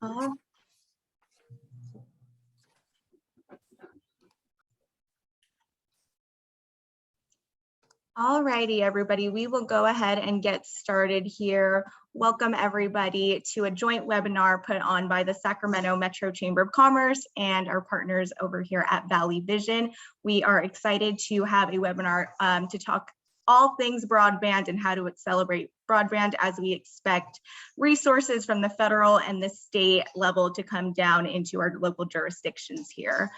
Uh, All righty, everybody, we will go ahead and get started here. Welcome everybody to a joint webinar put on by the Sacramento Metro Chamber of Commerce and our partners over here at Valley Vision. We are excited to have a webinar to talk all things broadband and how to accelerate broadband as we expect resources from the federal and the state level to come down into our local jurisdictions here.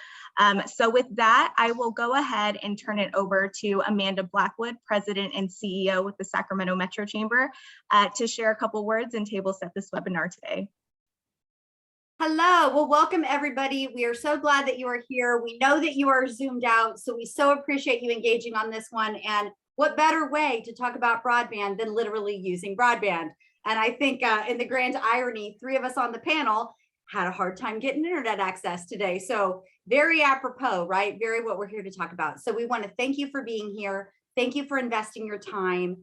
So with that, I will go ahead and turn it over to Amanda Blackwood, President and CEO with the Sacramento Metro Chamber, to share a couple words and table set this webinar today. Hello, well, welcome everybody. We are so glad that you are here. We know that you are zoomed out, so we so appreciate you engaging on this one. And what better way to talk about broadband than literally using broadband? And I think in the grand irony, 3 of us on the panel had a hard time getting internet access today. So very apropos, right? Very what we're here to talk about. So we want to thank you for being here. Thank you for investing your time.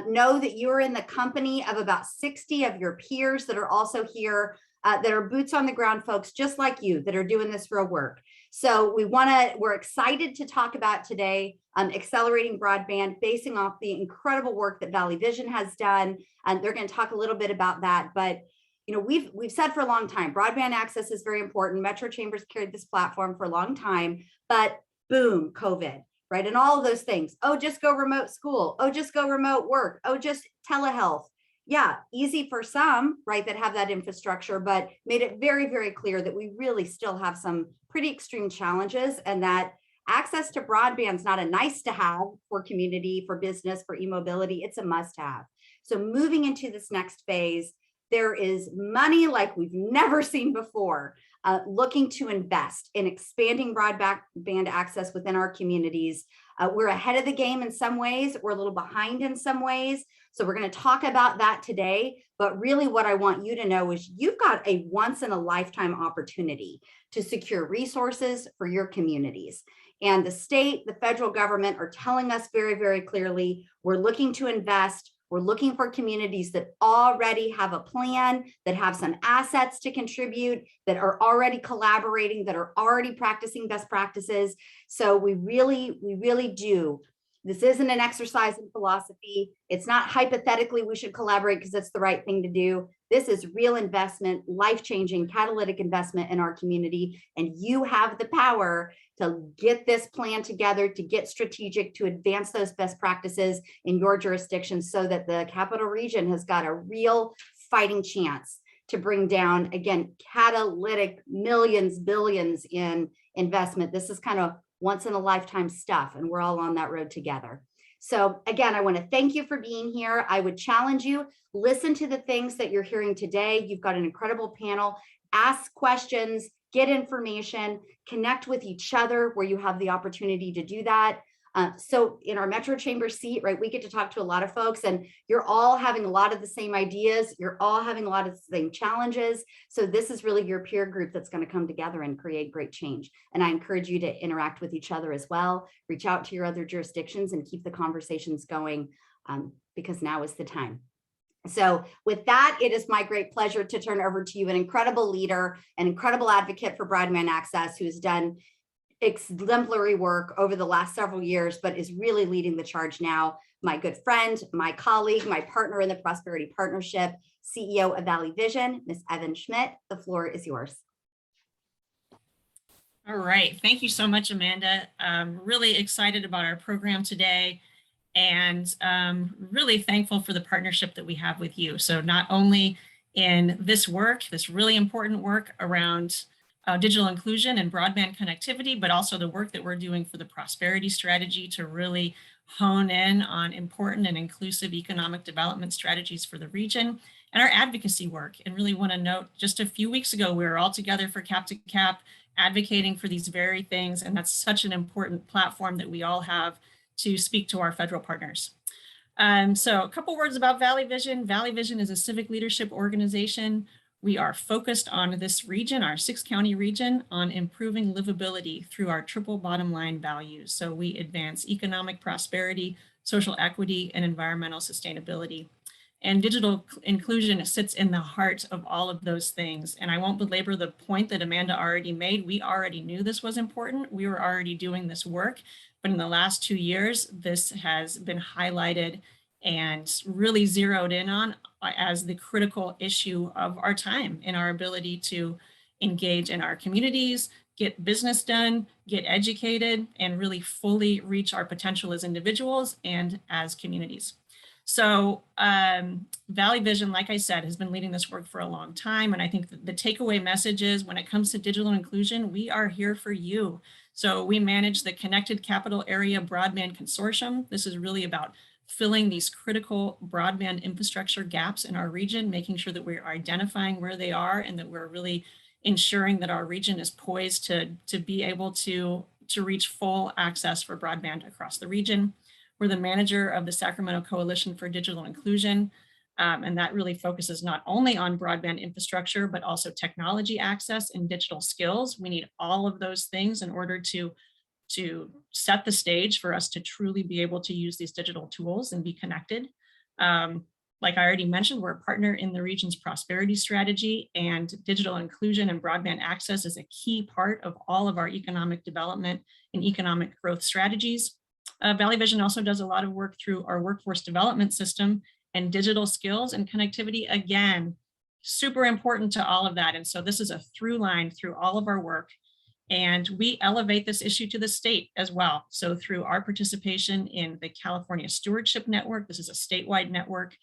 Know that you're in the company of about 60 of your peers that are also here, that are boots on the ground folks just like you that are doing this real work. So we're excited to talk about today accelerating broadband, basing off the incredible work that Valley Vision has done. And they're going to talk a little bit about that. But you know, we've said for a long time, broadband access is very important. Metro Chambers carried this platform for a long time, but boom, COVID, right? And all of those things. Oh, just go remote school. Oh, just go remote work. Oh, just telehealth. Yeah, easy for some, right, that have that infrastructure, but made it very, very clear that we really still have some pretty extreme challenges, and that access to broadband is not a nice to have for community, for business, for e-mobility. It's a must have. So moving into this next phase, there is money like we've never seen before, looking to invest in expanding broadband access within our communities. We're ahead of the game in some ways. We're a little behind in some ways. So we're going to talk about that today. But really what I want you to know is you've got a once in a lifetime opportunity to secure resources for your communities. And the state, the federal government are telling us very, very clearly, we're looking to invest. We're looking for communities that already have a plan, that have some assets to contribute, that are already collaborating, that are already practicing best practices. So we really do. This isn't an exercise in philosophy. It's not hypothetically we should collaborate because it's the right thing to do. This is real investment, life-changing, catalytic investment in our community. And you have the power to get this plan together, to get strategic, to advance those best practices in your jurisdiction so that the capital region has got a real fighting chance to bring down, again, catalytic millions, billions in investment. This is kind of once in a lifetime stuff, and we're all on that road together. So again, I want to thank you for being here. I would challenge you, listen to the things that you're hearing today. You've got an incredible panel. Ask questions, get information, connect with each other where you have the opportunity to do that. So in our Metro Chamber seat, right, we get to talk to a lot of folks, and you're all having a lot of the same ideas. You're all having a lot of the same challenges. So this is really your peer group that's going to come together and create great change. And I encourage you to interact with each other as well. Reach out to your other jurisdictions and keep the conversations going, because now is the time. So with that, it is my great pleasure to turn over to you an incredible leader, an incredible advocate for broadband access who has done exemplary work over the last several years, but is really leading the charge now. My good friend, my colleague, my partner in the Prosperity Partnership, CEO of Valley Vision, Ms. Evan Schmidt. The floor is yours. All right, thank you so much, Amanda. I'm really excited about our program today, and really thankful for the partnership that we have with you. So not only in this work, this really important work around digital inclusion and broadband connectivity, but also the work that we're doing for the prosperity strategy to really hone in on important and inclusive economic development strategies for the region, and our advocacy work. And really want to note, just a few weeks ago, we were all together for Cap to Cap advocating for these very things. And that's such an important platform that we all have to speak to our federal partners. So a couple words about Valley Vision. Valley Vision is a civic leadership organization. We are focused on this region, our 6-county region, on improving livability through our triple bottom line values. So we advance economic prosperity, social equity, and environmental sustainability. And digital inclusion sits in the heart of all of those things. And I won't belabor the point that Amanda already made. We already knew this was important. We were already doing this work. But in the last 2 years, this has been highlighted and really zeroed in on as the critical issue of our time in our ability to engage in our communities, get business done, get educated, and really fully reach our potential as individuals and as communities. So Valley Vision, like I said, has been leading this work for a long time. And I think the takeaway message is when it comes to digital inclusion, we are here for you. So we manage the Connected Capital Area Broadband Consortium. This is really about filling these critical broadband infrastructure gaps in our region, making sure that we're identifying where they are and that we're really ensuring that our region is poised to be able to reach full access for broadband across the region. We're the manager of the Sacramento Coalition for Digital Inclusion, and that really focuses not only on broadband infrastructure, but also technology access and digital skills. We need all of those things in order to set the stage for us to truly be able to use these digital tools and be connected. Like I already mentioned, we're a partner in the region's prosperity strategy, and digital inclusion and broadband access is a key part of all of our economic development and economic growth strategies. Valley Vision also does a lot of work through our workforce development system, and digital skills and connectivity, again, super important to all of that. And so this is a through line through all of our work. And we elevate this issue to the state as well. So through our participation in the California Stewardship Network, this is a statewide network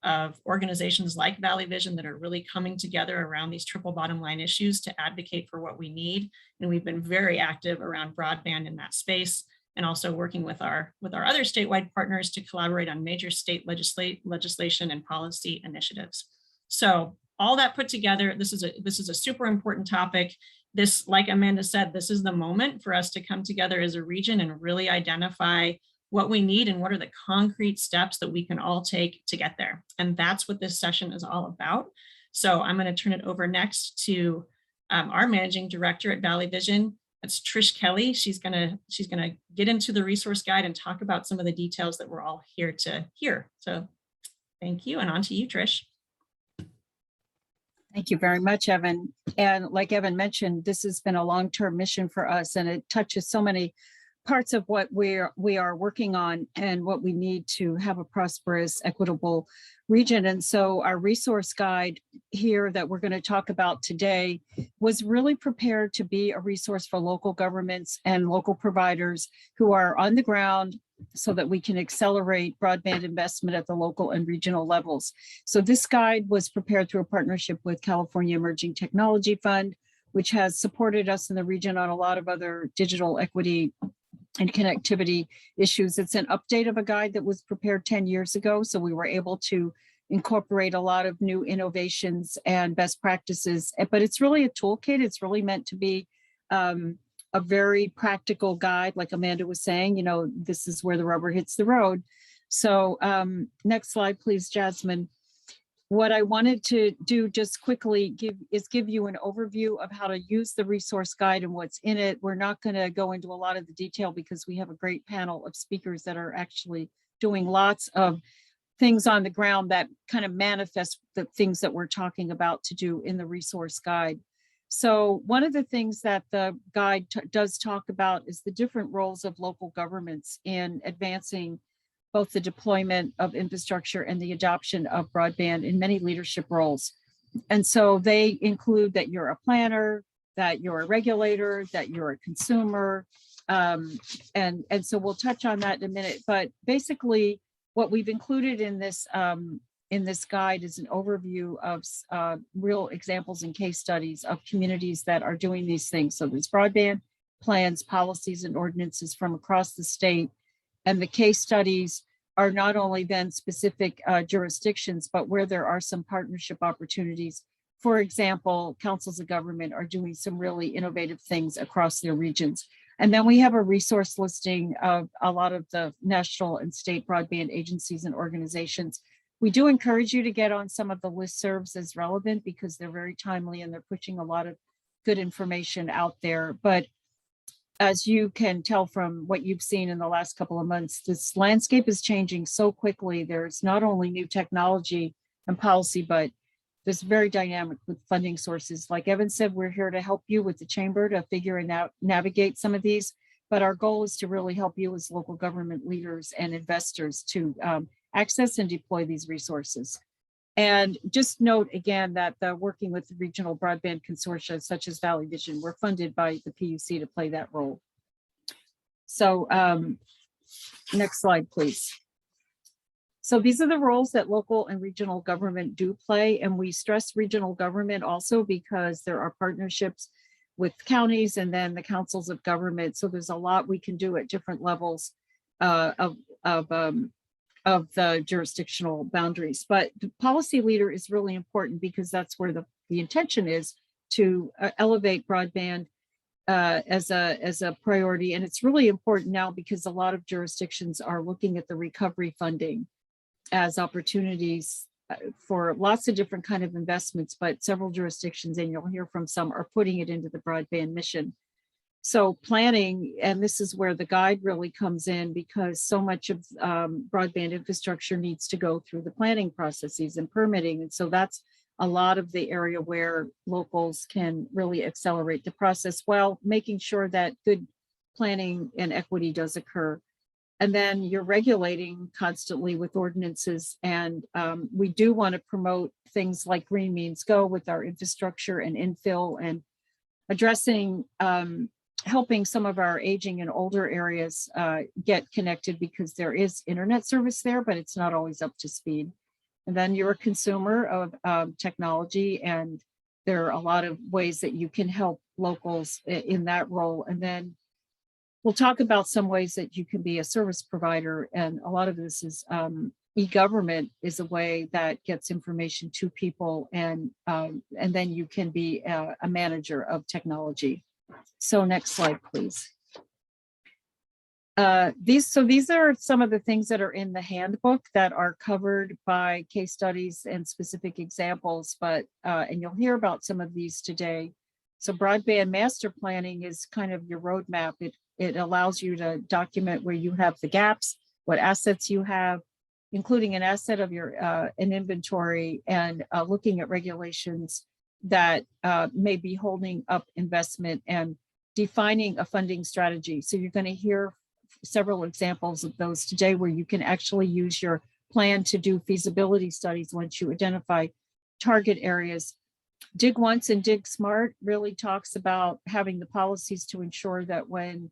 of organizations like Valley Vision that are really coming together around these triple bottom line issues to advocate for what we need. And we've been very active around broadband in that space, and also working with our other statewide partners to collaborate on major state legislation and policy initiatives. So all that put together, this is a super important topic. This, like Amanda said, this is the moment for us to come together as a region and really identify what we need and what are the concrete steps that we can all take to get there. And that's what this session is all about. So I'm going to turn it over next to our managing director at Valley Vision. That's Trish Kelly. She's gonna get into the resource guide and talk about some of the details that we're all here to hear. So thank you, and on to you, Trish. Thank you very much, Evan. And like Evan mentioned, this has been a long-term mission for us, and it touches so many parts of what we are working on and what we need to have a prosperous, equitable region. And so our resource guide here that we're going to talk about today was really prepared to be a resource for local governments and local providers who are on the ground so that we can accelerate broadband investment at the local and regional levels. So this guide was prepared through a partnership with California Emerging Technology Fund, which has supported us in the region on a lot of other digital equity and connectivity issues. It's an update of a guide that was prepared 10 years ago. So we were able to incorporate a lot of new innovations and best practices, but it's really a toolkit. It's really meant to be a very practical guide. Like Amanda was saying, this is where the rubber hits the road. So next slide, please, Jasmine. What I wanted to do just quickly give you an overview of how to use the resource guide and what's in it. We're not going to go into a lot of the detail because we have a great panel of speakers that are actually doing lots of things on the ground that kind of manifest the things that we're talking about to do in the resource guide. So one of the things that the guide does talk about is the different roles of local governments in advancing both the deployment of infrastructure and the adoption of broadband in many leadership roles. And so they include that you're a planner, that you're a regulator, that you're a consumer. And so we'll touch on that in a minute. But basically, what we've included in this guide is an overview of real examples and case studies of communities that are doing these things. So there's broadband plans, policies, and ordinances from across the state. And the case studies are not only then specific jurisdictions, but where there are some partnership opportunities. For example, councils of government are doing some really innovative things across their regions. And then we have a resource listing of a lot of the national and state broadband agencies and organizations. We do encourage you to get on some of the listservs as relevant because they're very timely and they're pushing a lot of good information out there. But as you can tell from what you've seen in the last couple of months, this landscape is changing so quickly. There's not only new technology and policy, but there's very dynamic with funding sources. Like Evan said, we're here to help you with the chamber to figure and navigate some of these. But our goal is to really help you as local government leaders and investors to access and deploy these resources. And just note again that working with the regional broadband consortia such as Valley Vision, we're funded by the PUC to play that role. So next slide, please. So these are the roles that local and regional government do play. And we stress regional government also because there are partnerships with counties and then the councils of government. So there's a lot we can do at different levels of the jurisdictional boundaries. But the policy leader is really important because that's where the intention is to elevate broadband as a priority. And it's really important now because a lot of jurisdictions are looking at the recovery funding as opportunities for lots of different kind of investments, but several jurisdictions, and you'll hear from some, are putting it into the broadband mission. So planning, and this is where the guide really comes in because so much of broadband infrastructure needs to go through the planning processes and permitting. And so that's a lot of the area where locals can really accelerate the process while making sure that good planning and equity does occur. And then you're regulating constantly with ordinances. And we do want to promote things like Green Means Go with our infrastructure and infill and addressing, helping some of our aging and older areas get connected because there is internet service there, but it's not always up to speed. And then you're a consumer of technology, and there are a lot of ways that you can help locals in that role. And then we'll talk about some ways that you can be a service provider. And a lot of this is e-government is a way that gets information to people, and then you can be a manager of technology. So next slide, please. These are some of the things that are in the handbook that are covered by case studies and specific examples, but and you'll hear about some of these today. So broadband master planning is kind of your roadmap. It allows you to document where you have the gaps, what assets you have, including an asset of your an inventory, and looking at regulations that may be holding up investment and defining a funding strategy. So you're going to hear several examples of those today where you can actually use your plan to do feasibility studies once you identify target areas. Dig Once and Dig Smart really talks about having the policies to ensure that when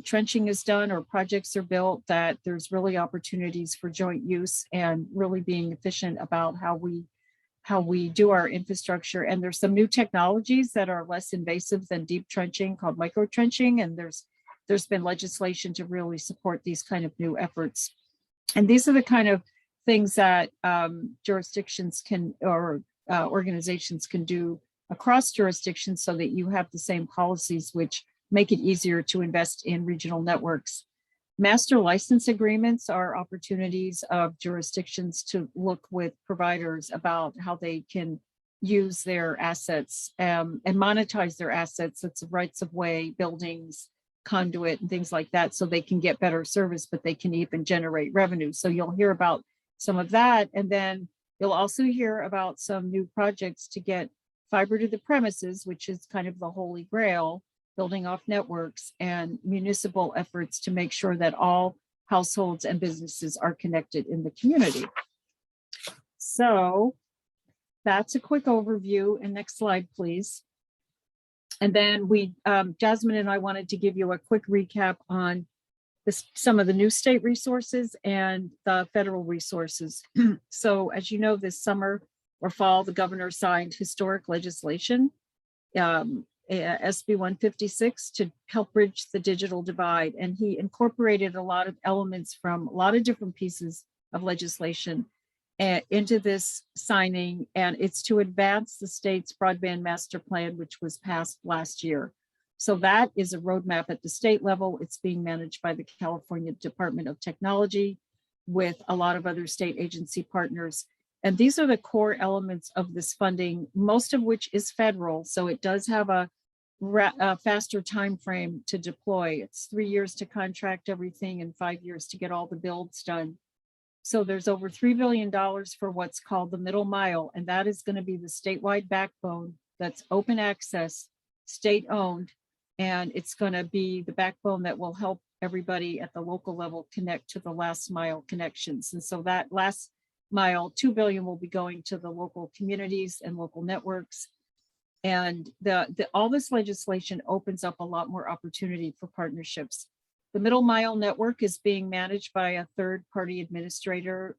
trenching is done or projects are built, that there's really opportunities for joint use and really being efficient about how we do our infrastructure. And there's some new technologies that are less invasive than deep trenching called micro trenching. And there's been legislation to really support these kind of new efforts. And these are the kind of things that jurisdictions can, or organizations can do across jurisdictions so that you have the same policies, which make it easier to invest in regional networks. Master license agreements are opportunities of jurisdictions to look with providers about how they can use their assets and monetize their assets. It's rights of way, buildings, conduit, and things like that, so they can get better service, but they can even generate revenue. So you'll hear about some of that. And then you'll also hear about some new projects to get fiber to the premises, which is kind of the holy grail, building off networks, and municipal efforts to make sure that all households and businesses are connected in the community. So that's a quick overview. And next slide, please. And then Jasmine and I wanted to give you a quick recap on some of the new state resources and the federal resources. So as you know, this summer or fall, the governor signed historic legislation, SB 156, to help bridge the digital divide. And he incorporated a lot of elements from a lot of different pieces of legislation into this signing, and it's to advance the state's broadband master plan, which was passed last year. So that is a roadmap at the state level. It's being managed by the California Department of Technology with a lot of other state agency partners. And these are the core elements of this funding, most of which is federal. So it does have a faster time frame to deploy. It's 3 years to contract everything and 5 years to get all the builds done. So there's over $3 billion for what's called the middle mile, and that is going to be the statewide backbone that's open access, state owned, and it's going to be the backbone that will help everybody at the local level connect to the last mile connections. And so that last mile, 2 billion will be going to the local communities and local networks. And all this legislation opens up a lot more opportunity for partnerships. The middle mile network is being managed by a third-party administrator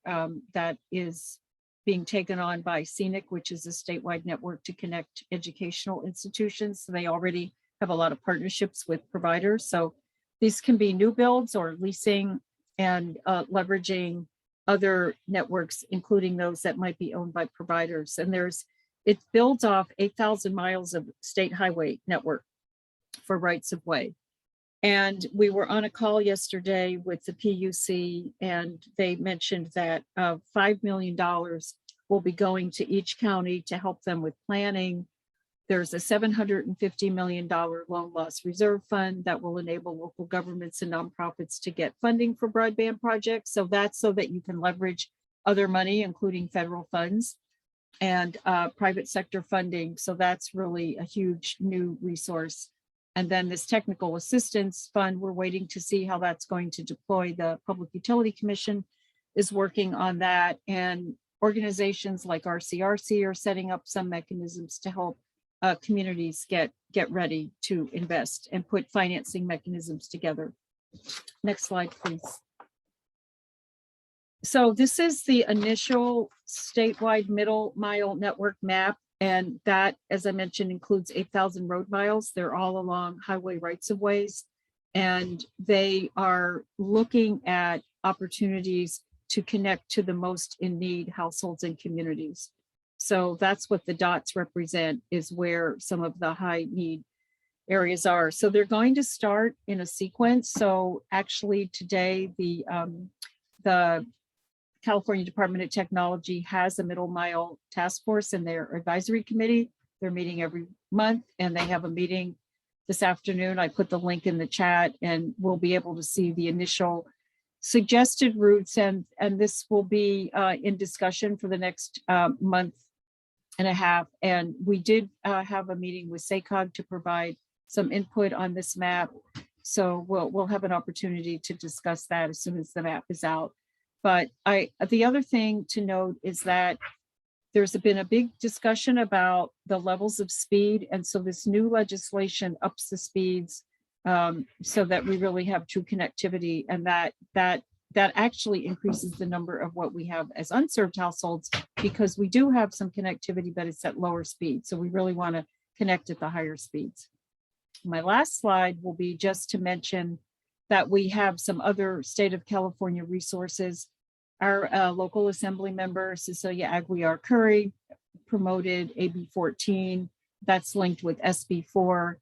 that is being taken on by Scenic, which is a statewide network to connect educational institutions. So they already have a lot of partnerships with providers. So these can be new builds or leasing and leveraging other networks, including those that might be owned by providers. And it builds off 8,000 miles of state highway network for rights of way. And we were on a call yesterday with the PUC, and they mentioned that $5 million will be going to each county to help them with planning. There's a $750 million loan loss reserve fund that will enable local governments and nonprofits to get funding for broadband projects. So that's so that you can leverage other money, including federal funds and private sector funding. So that's really a huge new resource. And then this technical assistance fund, we're waiting to see how that's going to deploy. The Public Utility Commission is working on that. And organizations like RCRC are setting up some mechanisms to help communities get ready to invest and put financing mechanisms together. Next slide, please. So this is the initial statewide middle mile network map. And that, as I mentioned, includes 8,000 road miles. They're all along highway rights of ways. And they are looking at opportunities to connect to the most in need households and communities. So that's what the dots represent, is where some of the high need areas are. So they're going to start in a sequence. So actually today, the California Department of Technology has a middle mile task force in their advisory committee. They're meeting every month, and they have a meeting this afternoon. I put the link in the chat, and we'll be able to see the initial suggested routes, and this will be in discussion for the next month and a half. And we did have a meeting with SACOG to provide some input on this map. So we'll have an opportunity to discuss that as soon as the map is out. But the other thing to note is that there's been a big discussion about the levels of speed. And so this new legislation ups the speeds so that we really have true connectivity, and that actually increases the number of what we have as unserved households, because we do have some connectivity, but it's at lower speed. So we really want to connect at the higher speeds. My last slide will be just to mention that we have some other state of California resources. Our local assembly member, Cecilia Aguiar Curry, promoted AB 14. That's linked with SB 4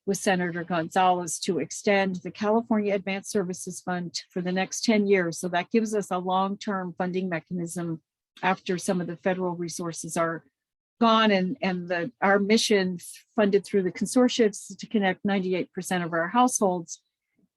with Senator Gonzalez to extend the California Advanced Services Fund for the next 10 years. So that gives us a long-term funding mechanism after some of the federal resources are gone, and our mission funded through the consortia is to connect 98% of our households.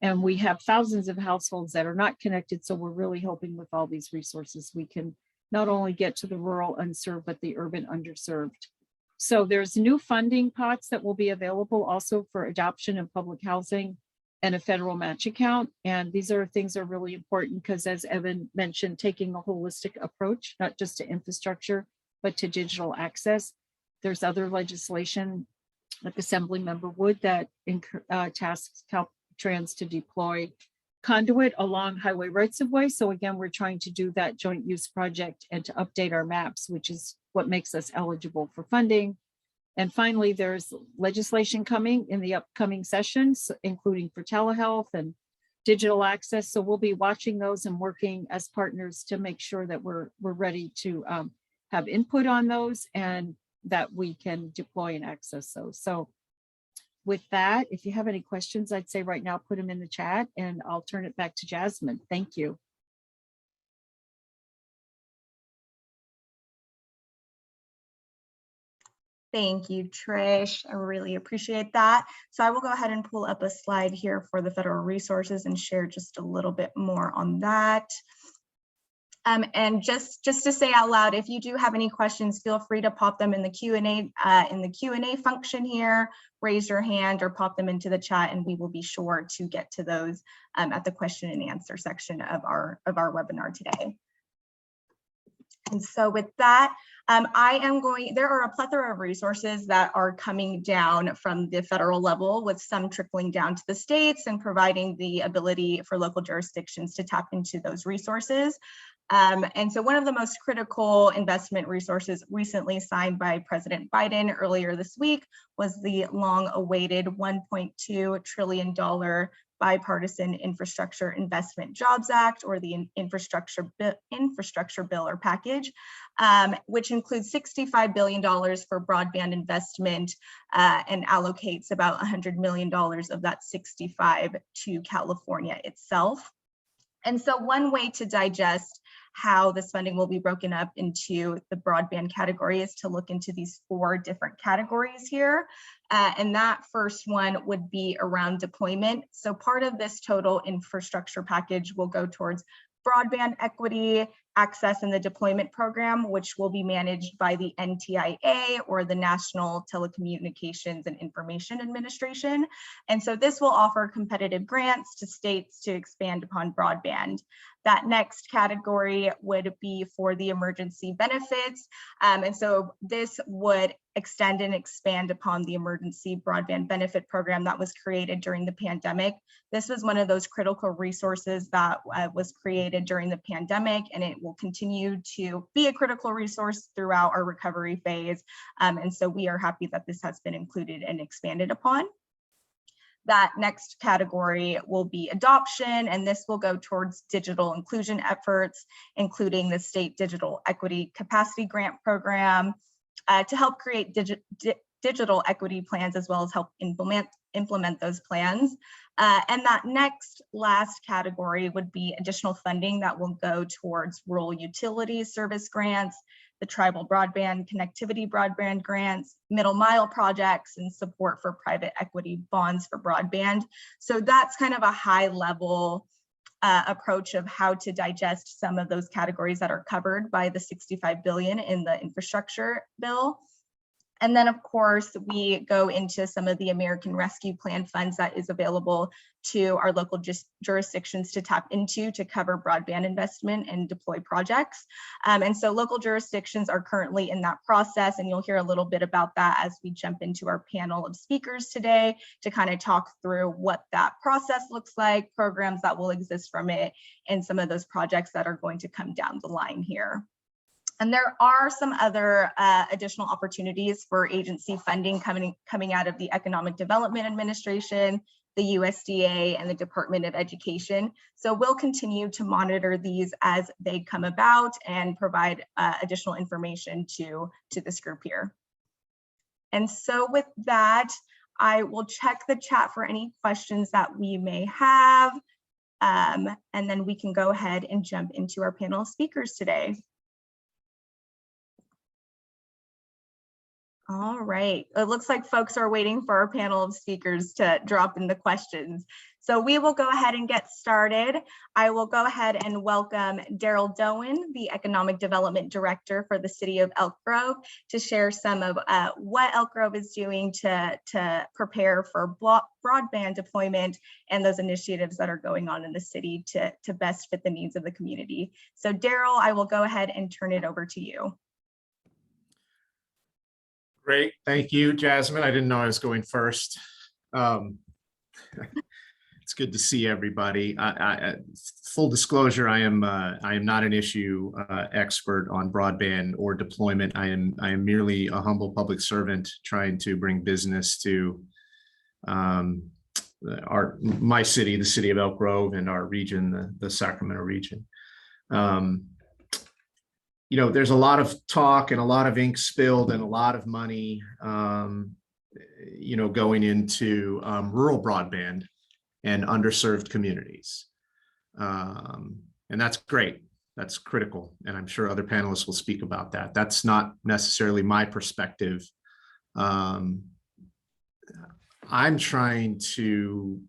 And we have thousands of households that are not connected. So we're really hoping with all these resources, we can not only get to the rural unserved, but the urban underserved. So there's new funding pots that will be available also for adoption of public housing and a federal match account. And these are things that are really important because, as Evan mentioned, taking a holistic approach, not just to infrastructure, but to digital access. There's other legislation like Assemblymember Wood that tasks Caltrans to deploy conduit along highway rights of way. So again, we're trying to do that joint use project and to update our maps, which is what makes us eligible for funding. And finally, there's legislation coming in the upcoming sessions, including for telehealth and digital access. So we'll be watching those and working as partners to make sure that we're ready to have input on those and that we can deploy and access those. So with that, if you have any questions, I'd say right now, put them in the chat and I'll turn it back to Jasmine. Thank you. Thank you, Trish. I really appreciate that. So I will go ahead and pull up a slide here for the federal resources and share just a little bit more on that. And just to say out loud, if you do have any questions, feel free to pop them in the Q&A function here, raise your hand or pop them into the chat, and we will be sure to get to those at the question and answer section of our webinar today. And so with that, there are a plethora of resources that are coming down from the federal level, with some trickling down to the states and providing the ability for local jurisdictions to tap into those resources. And so one of the most critical investment resources recently signed by President Biden earlier this week was the long-awaited $1.2 trillion bipartisan Infrastructure Investment Jobs Act, or the infrastructure bill or package, which includes $65 billion for broadband investment and allocates about $100 million of that 65 to California itself. And so one way to digest how this funding will be broken up into the broadband category is to look into these 4 different categories here. And that first one would be around deployment. So part of this total infrastructure package will go towards broadband equity, access, and the deployment program, which will be managed by the NTIA, or the National Telecommunications and Information Administration. And so this will offer competitive grants to states to expand upon broadband. That next category would be for the emergency benefits. And so this would extend and expand upon the emergency broadband benefit program that was created during the pandemic. This was one of those critical resources that was created during the pandemic, and it will continue to be a critical resource throughout our recovery phase. And so we are happy that this has been included and expanded upon. That next category will be adoption, and this will go towards digital inclusion efforts, including the State Digital Equity Capacity Grant Program, to help create digital equity plans, as well as help implement those plans. And that last category would be additional funding that will go towards rural utility service grants, the tribal broadband connectivity broadband grants, middle mile projects, and support for private equity bonds for broadband. So that's kind of a high level approach of how to digest some of those categories that are covered by the $65 billion in the infrastructure bill. And then, of course, we go into some of the American Rescue Plan funds that is available to our local jurisdictions to tap into to cover broadband investment and deploy projects. And so local jurisdictions are currently in that process, and you'll hear a little bit about that as we jump into our panel of speakers today to kind of talk through what that process looks like, programs that will exist from it, and some of those projects that are going to come down the line here. And there are some other additional opportunities for agency funding coming out of the Economic Development Administration, the USDA, and the Department of Education. So we'll continue to monitor these as they come about and provide additional information to this group here. And so with that, I will check the chat for any questions that we may have, and then we can go ahead and jump into our panel of speakers today. All right, it looks like folks are waiting for our panel of speakers to drop in the questions. So we will go ahead and get started. I will go ahead and welcome Daryl Doan, the Economic Development Director for the City of Elk Grove, to share some of what Elk Grove is doing to prepare for broadband deployment and those initiatives that are going on in the city to best fit the needs of the community. So Daryl, I will go ahead and turn it over to you. Great, thank you, Jasmine. I didn't know I was going first. It's good to see everybody. Full disclosure, I am not an issue expert on broadband or deployment. I am merely a humble public servant trying to bring business to my city, the city of Elk Grove, and our region, the Sacramento region. You know, there's a lot of talk and a lot of ink spilled and a lot of money, you know, going into rural broadband and underserved communities. And that's great. That's critical. And I'm sure other panelists will speak about that. That's not necessarily my perspective I'm trying to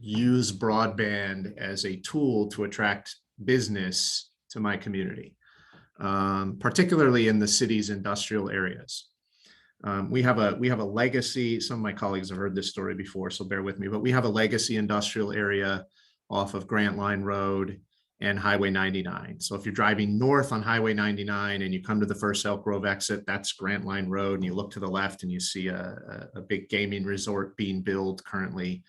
use broadband as a tool to attract business to my community, particularly in the city's industrial areas. We have a legacy. Some of my colleagues have heard this story before, so bear with me, but we have a legacy industrial area off of Grant Line Road and Highway 99. So if you're driving north on Highway 99 and you come to the first Elk Grove exit, that's Grant Line Road, and you look to the left and you see a big gaming resort being built currently.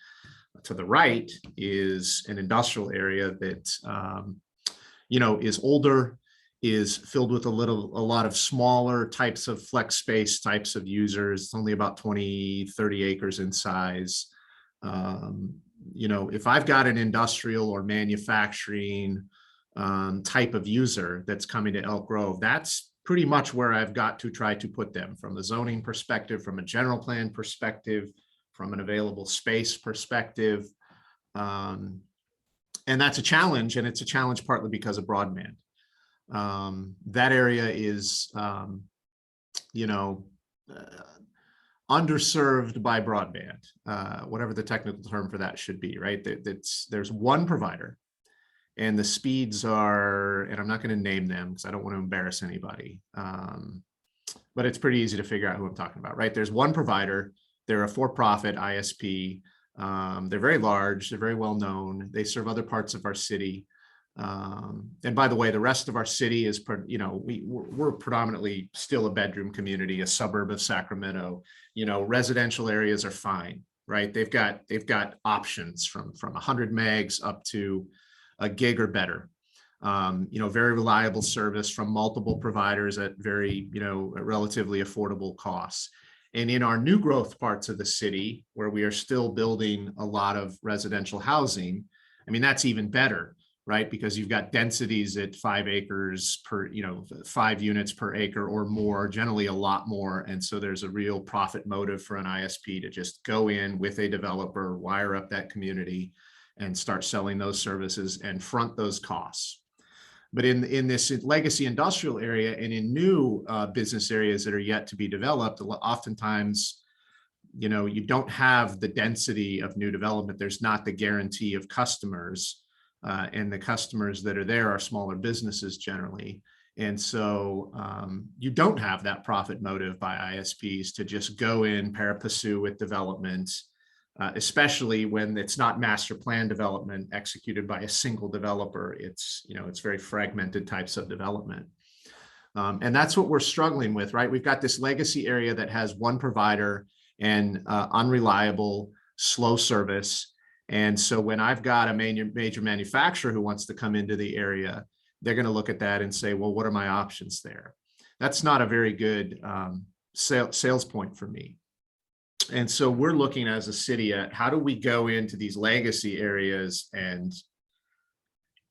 To the right is an industrial area that is older, is filled with a lot of smaller types of flex space types of users. It's only about 20, 30 acres in size. If I've got an industrial or manufacturing type of user that's coming to Elk Grove, that's pretty much where I've got to try to put them from a zoning perspective, from a general plan perspective, from an available space perspective. And that's a challenge, and it's a challenge partly because of broadband. That area is, underserved by broadband, whatever the technical term for that should be, right? There's one provider, and the speeds are, and I'm not going to name them because I don't want to embarrass anybody, but it's pretty easy to figure out who I'm talking about, right? There's one provider. They're a for-profit ISP. They're very large. They're very well known. They serve other parts of our city. And by the way, the rest of our city is, we're predominantly still a bedroom community, a suburb of Sacramento. Residential areas are fine, right? They've got options from 100 megs up to a gig or better. Very reliable service from multiple providers at very, relatively affordable costs. And in our new growth parts of the city, where we are still building a lot of residential housing, that's even better, right? Because you've got densities at 5 acres per, 5 units per acre or more, generally a lot more. And so there's a real profit motive for an ISP to just go in with a developer, wire up that community, and start selling those services and front those costs. But in this legacy industrial area and in new business areas that are yet to be developed, oftentimes, you don't have the density of new development. There's not the guarantee of customers, and the customers that are there are smaller businesses generally. And so you don't have that profit motive by ISPs to just go in pari passu with development, especially when it's not master plan development executed by a single developer. It's very fragmented types of development. And that's what we're struggling with, right? We've got this legacy area that has one provider and unreliable, slow service. And so when I've got a major manufacturer who wants to come into the area, they're going to look at that and say, well, what are my options there? That's not a very good sales point for me. And so we're looking as a city at how do we go into these legacy areas and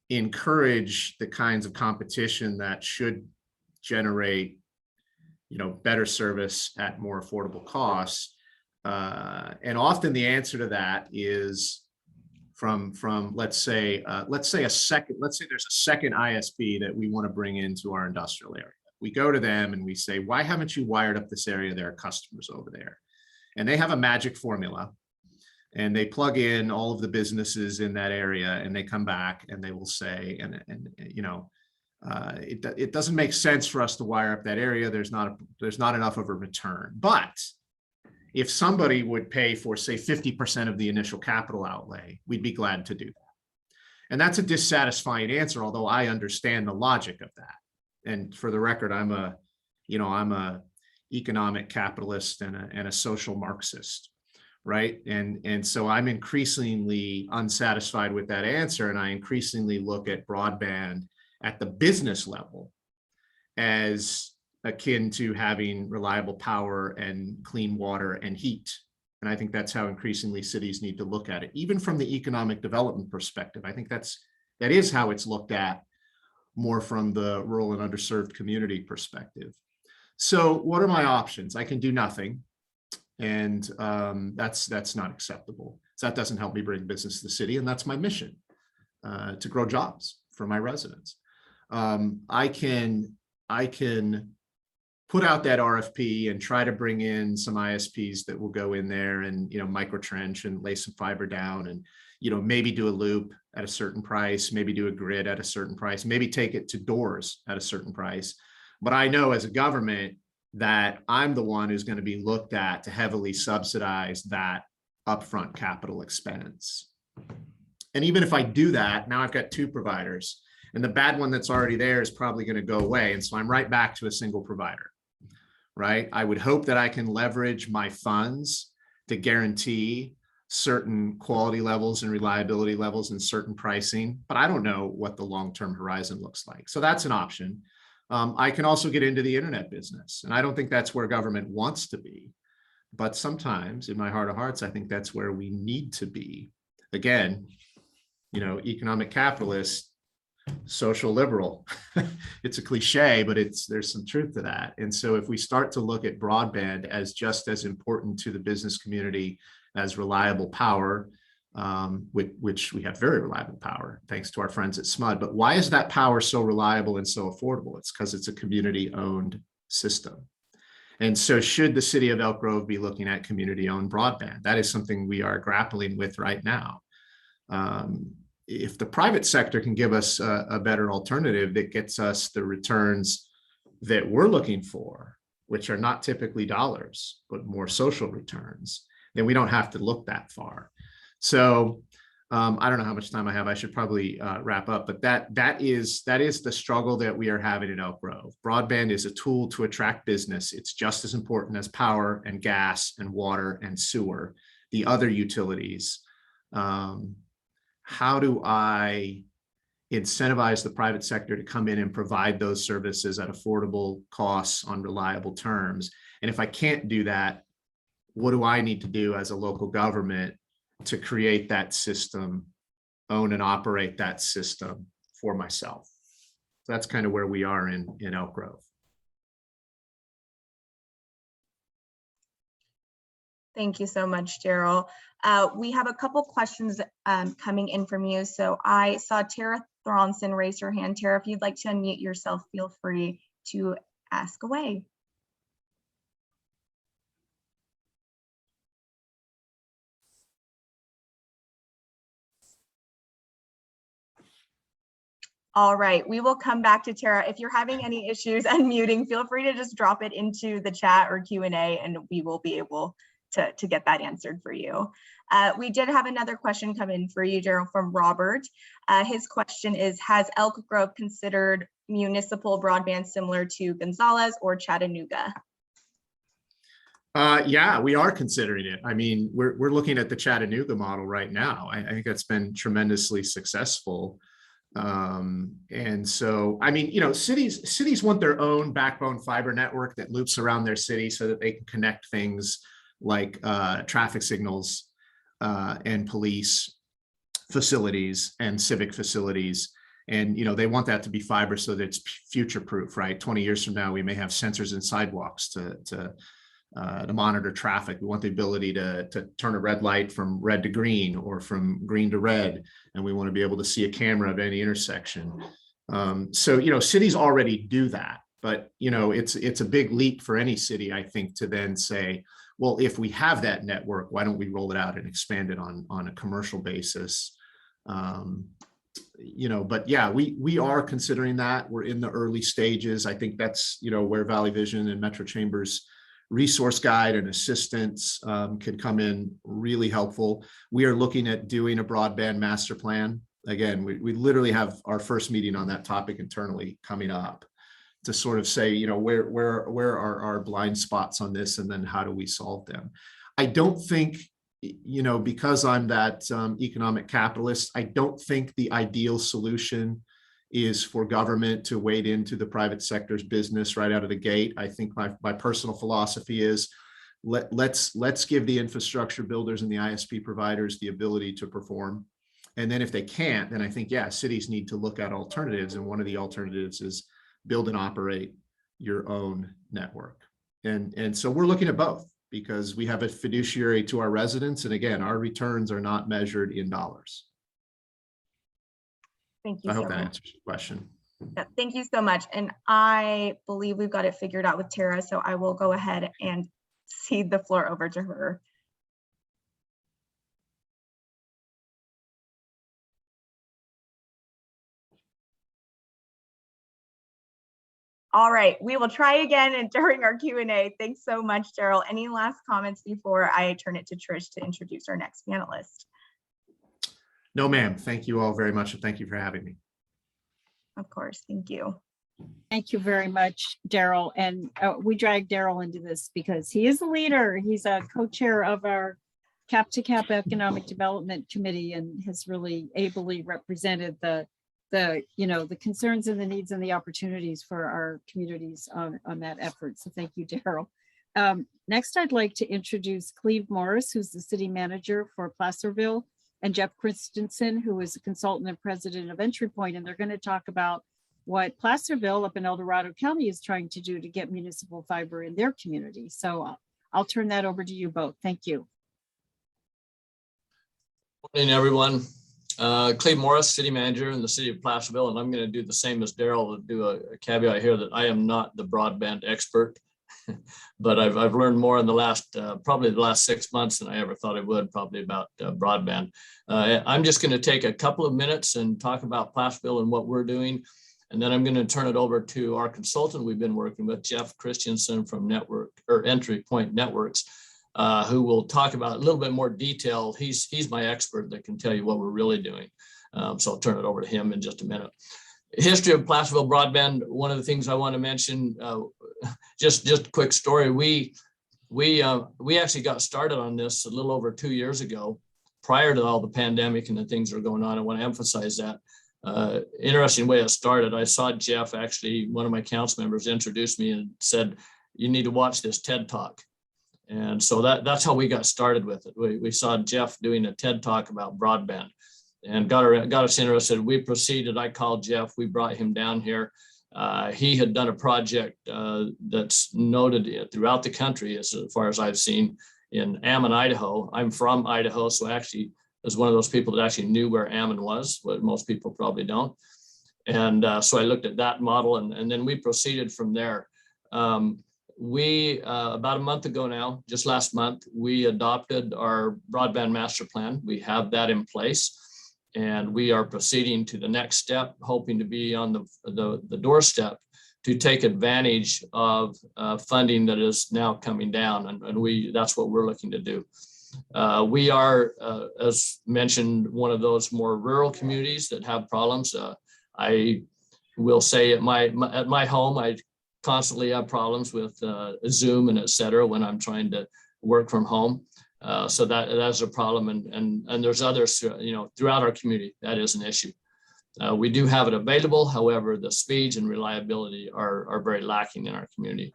encourage the kinds of competition that should generate, better service at more affordable costs. And often the answer to that is from let's say there's a second ISP that we want to bring into our industrial area. We go to them and we say, why haven't you wired up this area? There are customers over there. And they have a magic formula, and they plug in all of the businesses in that area, and they come back and they will say, it doesn't make sense for us to wire up that area. There's not enough of a return. But if somebody would pay for, say, 50% of the initial capital outlay, we'd be glad to do that. And that's a dissatisfying answer, although I understand the logic of that. And for the record, I'm a economic capitalist and a social Marxist, right? And so I'm increasingly unsatisfied with that answer, and I increasingly look at broadband at the business level as akin to having reliable power and clean water and heat. And I think that's how increasingly cities need to look at it, even from the economic development perspective. I think that is how it's looked at more from the rural and underserved community perspective. So what are my options? I can do nothing, and that's not acceptable. So that doesn't help me bring business to the city, and that's my mission, to grow jobs for my residents. I can put out that RFP and try to bring in some ISPs that will go in there and, micro trench and lay some fiber down and, maybe do a loop at a certain price, maybe do a grid at a certain price, maybe take it to doors at a certain price. But I know as a government that I'm the one who's going to be looked at to heavily subsidize that upfront capital expense. And even if I do that, now I've got 2 providers, and the bad one that's already there is probably going to go away. And so I'm right back to a single provider, right? I would hope that I can leverage my funds to guarantee certain quality levels and reliability levels and certain pricing, but I don't know what the long-term horizon looks like. So that's an option. I can also get into the internet business, and I don't think that's where government wants to be. But sometimes in my heart of hearts, I think that's where we need to be. Again, economic capitalist, social liberal. It's a cliche, but there's some truth to that. And so if we start to look at broadband as just as important to the business community as reliable power, which we have very reliable power, thanks to our friends at SMUD. But why is that power so reliable and so affordable? It's because it's a community-owned system. And so should the city of Elk Grove be looking at community-owned broadband? That is something we are grappling with right now. If the private sector can give us a better alternative that gets us the returns that we're looking for, which are not typically dollars, but more social returns, then we don't have to look that far. So I don't know how much time I have. I should probably wrap up, but that is the struggle that we are having in Elk Grove. Broadband is a tool to attract business. It's just as important as power and gas and water and sewer, the other utilities. How do I incentivize the private sector to come in and provide those services at affordable costs on reliable terms? And if I can't do that, what do I need to do as a local government to create that system, own and operate that system for myself? So that's kind of where we are in Elk Grove. Thank you so much, Daryl. We have a couple questions coming in from you. So I saw Tara Thronson raise her hand. Tara, if you'd like to unmute yourself, feel free to ask away. All right, we will come back to Tara. If you're having any issues unmuting, feel free to just drop it into the chat or Q&A, and we will be able to get that answered for you. We did have another question come in for you, Daryl, from Robert. His question is, has Elk Grove considered municipal broadband similar to Gonzalez or Chattanooga? Yeah, we are considering it. I mean, we're looking at the Chattanooga model right now. I think that's been tremendously successful. And so, I mean, cities want their own backbone fiber network that loops around their city so that they can connect things like traffic signals and police facilities and civic facilities. And, they want that to be fiber so that it's future proof, right? 20 years from now, we may have sensors in sidewalks to monitor traffic. We want the ability to turn a red light from red to green or from green to red. And we want to be able to see a camera of any intersection. So, cities already do that, but, it's a big leap for any city, I think, to then say, well, if we have that network, why don't we roll it out and expand it on a commercial basis? But yeah, we are considering that. We're in the early stages. I think that's, where Valley Vision and Metro Chambers resource guide and assistance can come in really helpful. We are looking at doing a broadband master plan. Again, we literally have our first meeting on that topic internally coming up to sort of say, where are our blind spots on this, and then how do we solve them? I don't think, because I'm that economic capitalist, I don't think the ideal solution is for government to wade into the private sector's business right out of the gate. I think my personal philosophy is let's give the infrastructure builders and the ISP providers the ability to perform. And then if they can't, then I think, yeah, cities need to look at alternatives. And one of the alternatives is build and operate your own network. And so we're looking at both because we have a fiduciary to our residents. And again, our returns are not measured in dollars. Thank you. I hope that answers your question. Yeah, thank you so much. And I believe we've got it figured out with Tara, so I will go ahead and cede the floor over to her. All right, we will try again and during our Q&A. Thanks so much, Daryl. Any last comments before I turn it to Trish to introduce our next panelist? No, ma'am. Thank you all very much. And thank you for having me. Of course, thank you. Thank you very much, Daryl. And we dragged Daryl into this because he is a leader. He's a co-chair of our Cap to Cap Economic Development Committee and has really ably represented the concerns and the needs and the opportunities for our communities on that effort. So thank you, Daryl. Next, I'd like to introduce Cleve Morris, who's the city manager for Placerville, and Jeff Christensen, who is a consultant and president of Entry Point, and they're going to talk about what Placerville up in El Dorado County is trying to do to get municipal fiber in their community. So I'll turn that over to you both. Thank you. Morning, everyone. Cleve Morris, city manager in the city of Placerville, and I'm going to do the same as Daryl to do a caveat here that I am not the broadband expert, but I've learned more in the last, probably the last 6 months than I ever thought I would, probably about broadband. I'm just going to take a couple of minutes and talk about Placerville and what we're doing. And then I'm going to turn it over to our consultant we've been working with, Jeff Christensen from Entry Point Networks, who will talk about a little bit more detail. He's my expert that can tell you what we're really doing. So I'll turn it over to him in just a minute. History of Placerville broadband. One of the things I want to mention, just a quick story. We actually got started on this a little over 2 years ago, prior to all the pandemic and the things that are going on. I want to emphasize that. Interesting way it started. I saw Jeff, actually, one of my council members, introduced me and said, "You need to watch this TED Talk." And so that's how we got started with it. We saw Jeff doing a TED Talk about broadband and got us interested. We proceeded. I called Jeff. We brought him down here. He had done a project that's noted throughout the country, as far as I've seen, in Ammon, Idaho. I'm from Idaho, so actually was one of those people that actually knew where Ammon was, but most people probably don't. And so I looked at that model, and then we proceeded from there. We, about a month ago now, just last month, we adopted our broadband master plan. We have that in place, and we are proceeding to the next step, hoping to be on the doorstep to take advantage of funding that is now coming down. And that's what we're looking to do. We are, as mentioned, one of those more rural communities that have problems. I will say at my home, I constantly have problems with Zoom and et cetera when I'm trying to work from home. So that's a problem, and there's others, throughout our community. That is an issue. We do have it available. However, the speeds and reliability are very lacking in our community.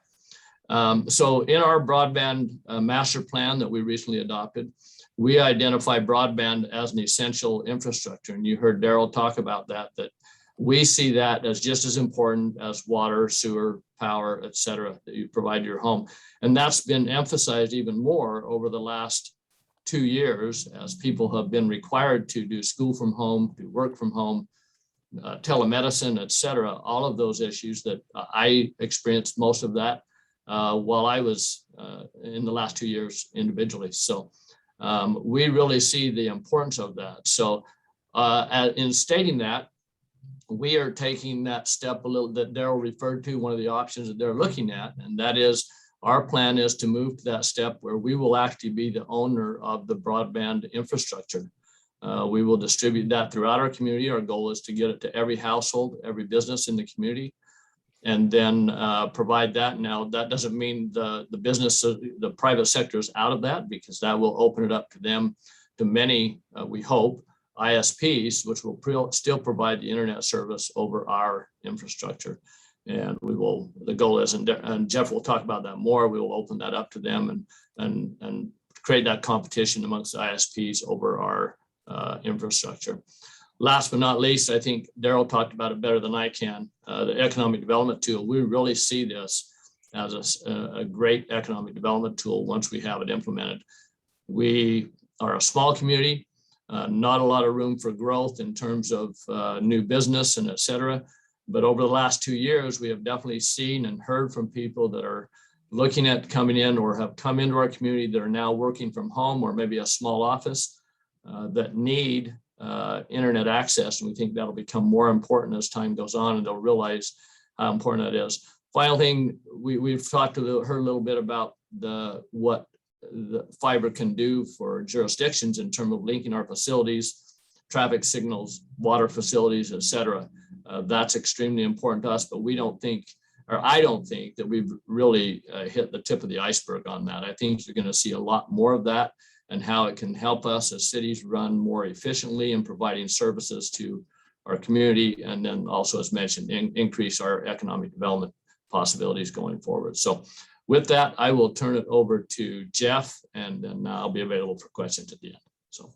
So in our broadband master plan that we recently adopted, we identify broadband as an essential infrastructure. And you heard Daryl talk about that we see that as just as important as water, sewer, power, et cetera, that you provide to your home. And that's been emphasized even more over the last 2 years as people have been required to do school from home, do work from home, telemedicine, et cetera, all of those issues that I experienced most of that while I was in the last 2 years individually. So we really see the importance of that. So in stating that, we are taking that step a little that Daryl referred to, one of the options that they're looking at, and that is our plan is to move to that step where we will actually be the owner of the broadband infrastructure. We will distribute that throughout our community. Our goal is to get it to every household, every business in the community, and then provide that. Now, that doesn't mean the business, the private sector is out of that, because that will open it up to them, to many, we hope, ISPs, which will still provide the internet service over our infrastructure. And the goal is, and Jeff will talk about that more, we will open that up to them and create that competition amongst the ISPs over our infrastructure. Last but not least, I think Daryl talked about it better than I can, the economic development tool. We really see this as a great economic development tool once we have it implemented. We are a small community, not a lot of room for growth in terms of new business and et cetera. But over the last 2 years, we have definitely seen and heard from people that are looking at coming in or have come into our community that are now working from home or maybe a small office that need internet access. And we think that'll become more important as time goes on, and they'll realize how important that is. Final thing, we've talked to her a little bit about what the fiber can do for jurisdictions in terms of linking our facilities, traffic signals, water facilities, et cetera. That's extremely important to us, but we don't think, or I don't think that we've really hit the tip of the iceberg on that. I think you're going to see a lot more of that and how it can help us as cities run more efficiently in providing services to our community. And then also, as mentioned, increase our economic development possibilities going forward. So with that, I will turn it over to Jeff, and then I'll be available for questions at the end. So.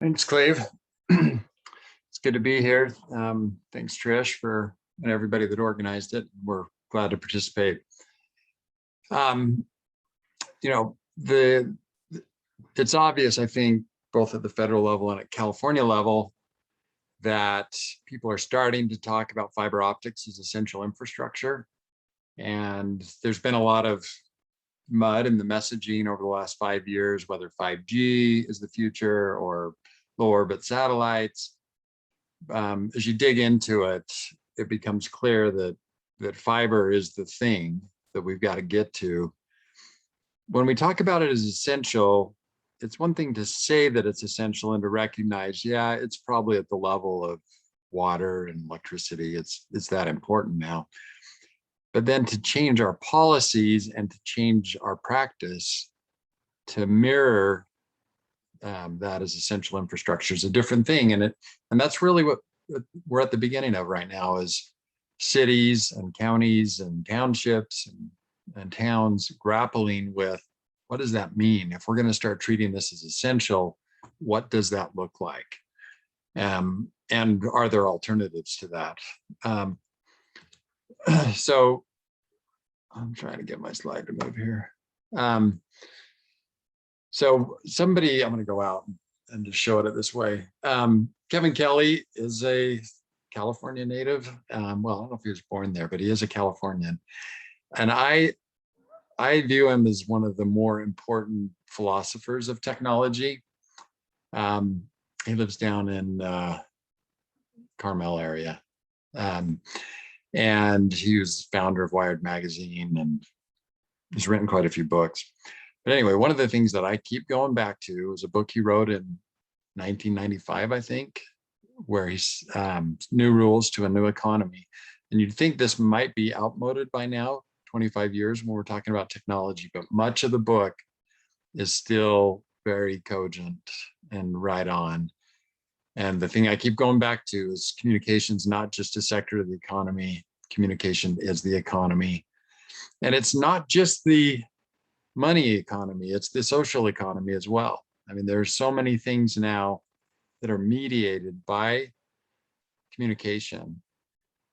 Thanks, Cleve. It's good to be here. Thanks, Trish, and everybody that organized it. We're glad to participate. It's obvious, I think, both at the federal level and at California level, that people are starting to talk about fiber optics as essential infrastructure. And there's been a lot of mud in the messaging over the last 5 years, whether 5G is the future or low orbit satellites. As you dig into it, it becomes clear that fiber is the thing that we've got to get to. When we talk about it as essential, it's one thing to say that it's essential and to recognize, yeah, it's probably at the level of water and electricity. It's that important now. But then to change our policies and to change our practice to mirror that as essential infrastructure is a different thing. And that's really what we're at the beginning of right now, is cities and counties and townships and towns grappling with, what does that mean? If we're going to start treating this as essential, what does that look like? And are there alternatives to that? So I'm trying to get my slide to move here. So somebody, I'm going to go out and just show it this way. Kevin Kelly is a California native. Well, I don't know if he was born there, but he is a Californian. And I view him as one of the more important philosophers of technology. He lives down in Carmel area. And he was founder of Wired magazine, and he's written quite a few books. But anyway, one of the things that I keep going back to is a book he wrote in 1995, I think, where he's New Rules to a New Economy. And you'd think this might be outmoded by now, 25 years when we're talking about technology, but much of the book is still very cogent and right on. And the thing I keep going back to is communication's not just a sector of the economy. Communication is the economy. And it's not just the money economy, it's the social economy as well. I mean, there's so many things now that are mediated by communication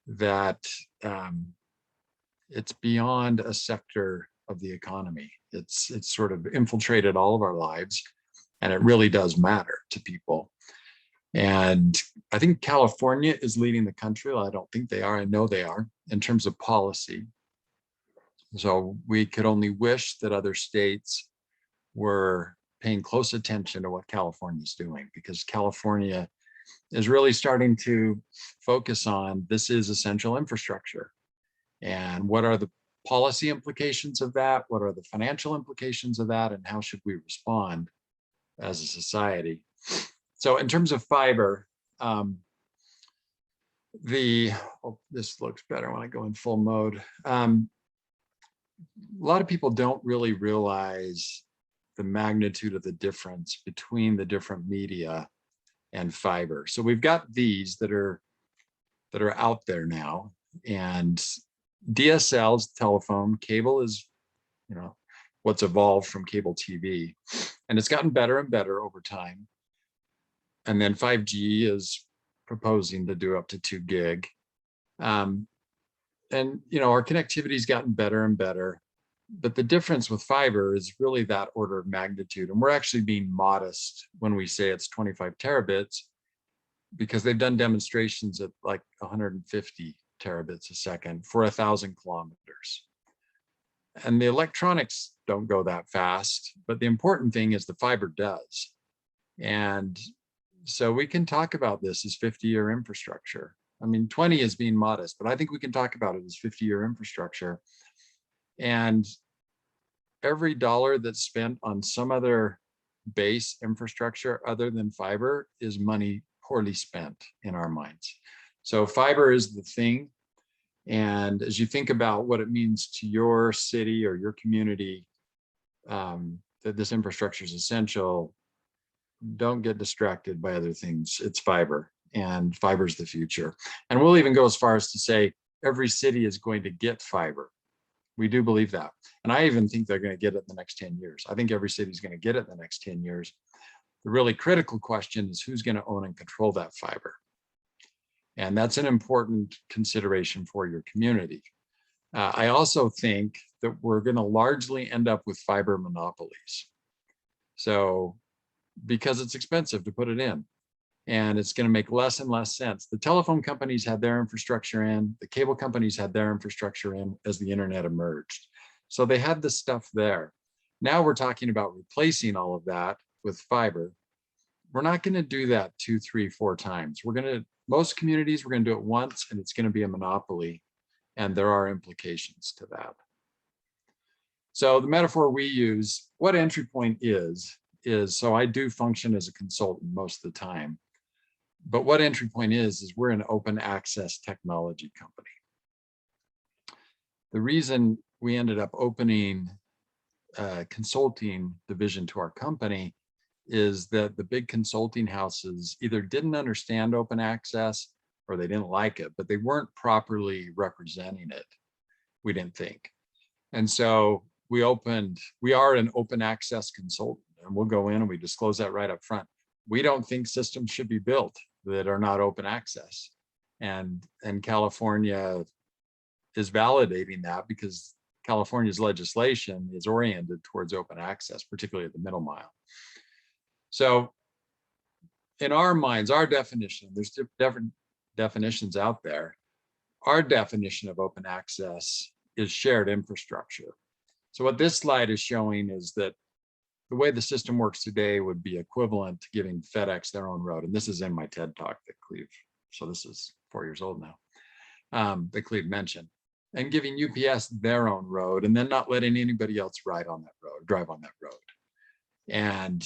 that it's beyond a sector of the economy. It's sort of infiltrated all of our lives, and it really does matter to people. And I think California is leading the country. Well, I don't think they are. I know they are in terms of policy. So we could only wish that other states were paying close attention to what California is doing, because California is really starting to focus on this is essential infrastructure. And what are the policy implications of that? What are the financial implications of that? And how should we respond as a society? So in terms of fiber, this looks better when I go in full mode. A lot of people don't really realize the magnitude of the difference between the different media and fiber. So we've got these that are out there now, and DSL's telephone, cable is, what's evolved from cable TV, and it's gotten better and better over time. And then 5G is proposing to do up to 2 gig. And, our connectivity's gotten better and better, but the difference with fiber is really that order of magnitude. And we're actually being modest when we say it's 25 terabits, because they've done demonstrations at like 150 terabits a second for 1,000 kilometers. And the electronics don't go that fast, but the important thing is the fiber does. And so we can talk about this as 50-year infrastructure. I mean, 20 is being modest, but I think we can talk about it as 50-year infrastructure. And every dollar that's spent on some other base infrastructure other than fiber is money poorly spent in our minds. So fiber is the thing. And as you think about what it means to your city or your community, that this infrastructure is essential, don't get distracted by other things. It's fiber, and fiber is the future. And we'll even go as far as to say every city is going to get fiber. We do believe that. And I even think they're going to get it in the next 10 years. I think every city is going to get it in the next 10 years. The really critical question is who's going to own and control that fiber. And that's an important consideration for your community. I also think that we're going to largely end up with fiber monopolies. So, because it's expensive to put it in, and it's going to make less and less sense. The telephone companies had their infrastructure in, the cable companies had their infrastructure in as the internet emerged. So they had this stuff there. Now we're talking about replacing all of that with fiber. We're not going to do that 2, 3, 4 times. Most communities, we're going to do it once, and it's going to be a monopoly. And there are implications to that. So the metaphor we use, what entry point is, so I do function as a consultant most of the time. But what entry point is we're an open access technology company. The reason we ended up opening a consulting division to our company is that the big consulting houses either didn't understand open access or they didn't like it, but they weren't properly representing it, we didn't think. And so we are an open access consultant, and we'll go in and we disclose that right up front. We don't think systems should be built that are not open access. And California is validating that because California's legislation is oriented towards open access, particularly at the middle mile. So in our minds, our definition, there's different definitions out there. Our definition of open access is shared infrastructure. So what this slide is showing is that the way the system works today would be equivalent to giving FedEx their own road. And this is in my TED talk that Cleve, so this is 4 years old now, that Cleve mentioned, and giving UPS their own road and then not letting anybody else ride on that road, drive on that road. And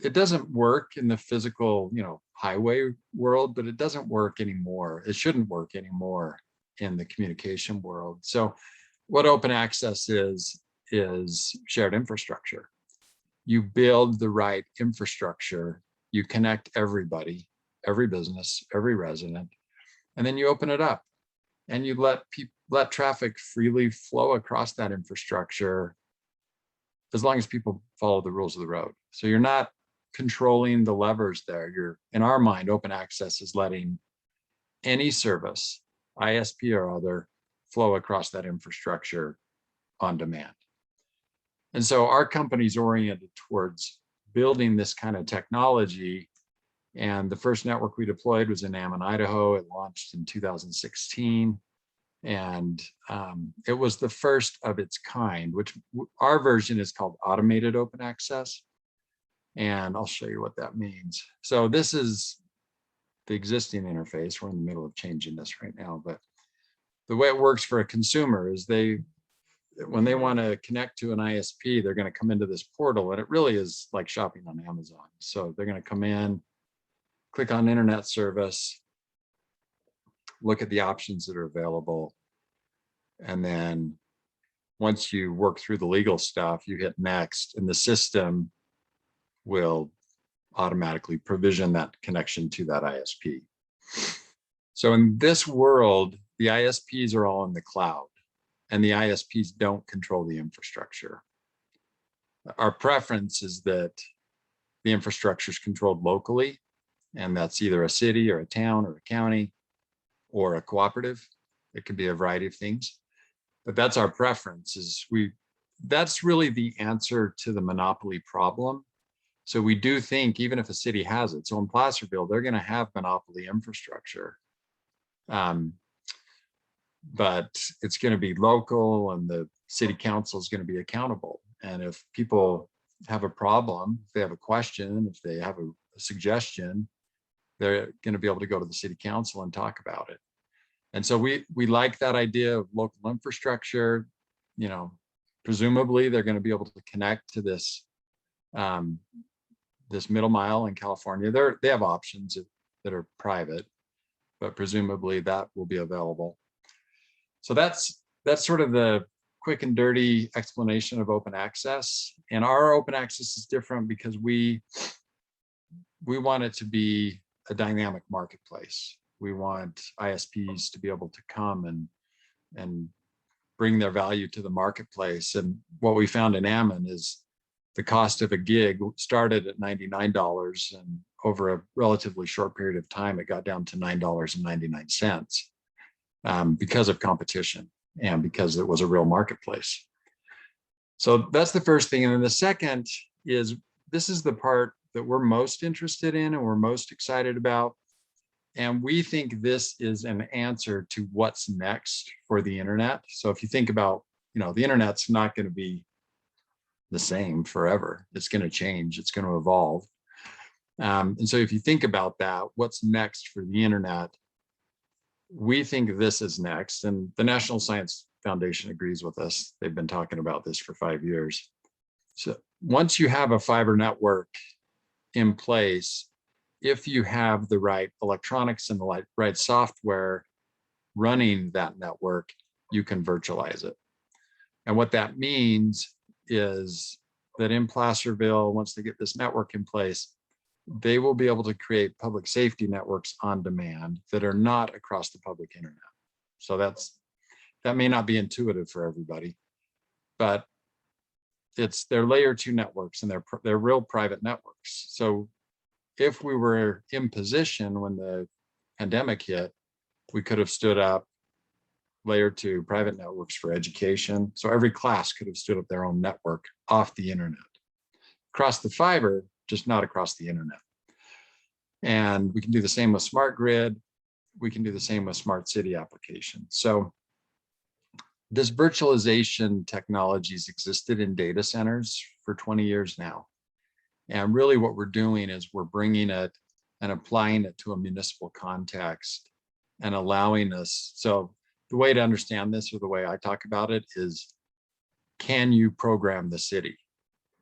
it doesn't work in the physical, highway world, but it doesn't work anymore. It shouldn't work anymore in the communication world. So what open access is shared infrastructure. You build the right infrastructure, you connect everybody, every business, every resident, and then you open it up and you let traffic freely flow across that infrastructure as long as people follow the rules of the road. So you're not controlling the levers there. In our mind, open access is letting any service, ISP or other, flow across that infrastructure on demand. And so our company's oriented towards building this kind of technology. And the first network we deployed was in Ammon, Idaho. It launched in 2016. And it was the first of its kind, which our version is called automated open access. And I'll show you what that means. So this is the existing interface. We're in the middle of changing this right now, but the way it works for a consumer is when they want to connect to an ISP, they're going to come into this portal, and it really is like shopping on Amazon. So they're going to come in, click on internet service, look at the options that are available. And then once you work through the legal stuff, you hit next, and the system will automatically provision that connection to that ISP. So in this world, the ISPs are all in the cloud, and the ISPs don't control the infrastructure. Our preference is that the infrastructure is controlled locally, and that's either a city or a town or a county or a cooperative. It could be a variety of things, but that's our preference. That's really the answer to the monopoly problem. So we do think even if a city has it, so in Placerville, they're going to have monopoly infrastructure. But it's going to be local, and the city council is going to be accountable. And if people have a problem, if they have a question, if they have a suggestion, they're going to be able to go to the city council and talk about it. And so we like that idea of local infrastructure. You know, presumably they're going to be able to connect to this this middle mile in California. They have options that are private, but presumably that will be available. So that's sort of the quick and dirty explanation of open access. And our open access is different because we want it to be a dynamic marketplace. We want ISPs to be able to come and bring their value to the marketplace. And what we found in Ammon is the cost of a gig started at $99, and over a relatively short period of time, it got down to $9.99 because of competition and because it was a real marketplace. So that's the first thing. And then the second is, this is the part that we're most interested in and we're most excited about. And we think this is an answer to what's next for the internet. So if you think about, you know, the internet's not going to be the same forever. It's going to change. It's going to evolve. And so if you think about that, what's next for the internet, we think this is next. And the National Science Foundation agrees with us. They've been talking about this for 5 years. So once you have a fiber network in place, if you have the right electronics and the right software running that network, you can virtualize it. And what that means is that in Placerville, once they get this network in place, they will be able to create public safety networks on demand that are not across the public internet. So that may not be intuitive for everybody, but they're layer 2 networks, and they're real private networks. So if we were in position when the pandemic hit, we could have stood up layer 2 private networks for education. So every class could have stood up their own network off the internet, across the fiber, just not across the internet. And we can do the same with smart grid. We can do the same with smart city applications. So this virtualization technologies existed in data centers for 20 years now. And really what we're doing is we're bringing it and applying it to a municipal context and allowing us. So the way to understand this, or the way I talk about it, is, can you program the city?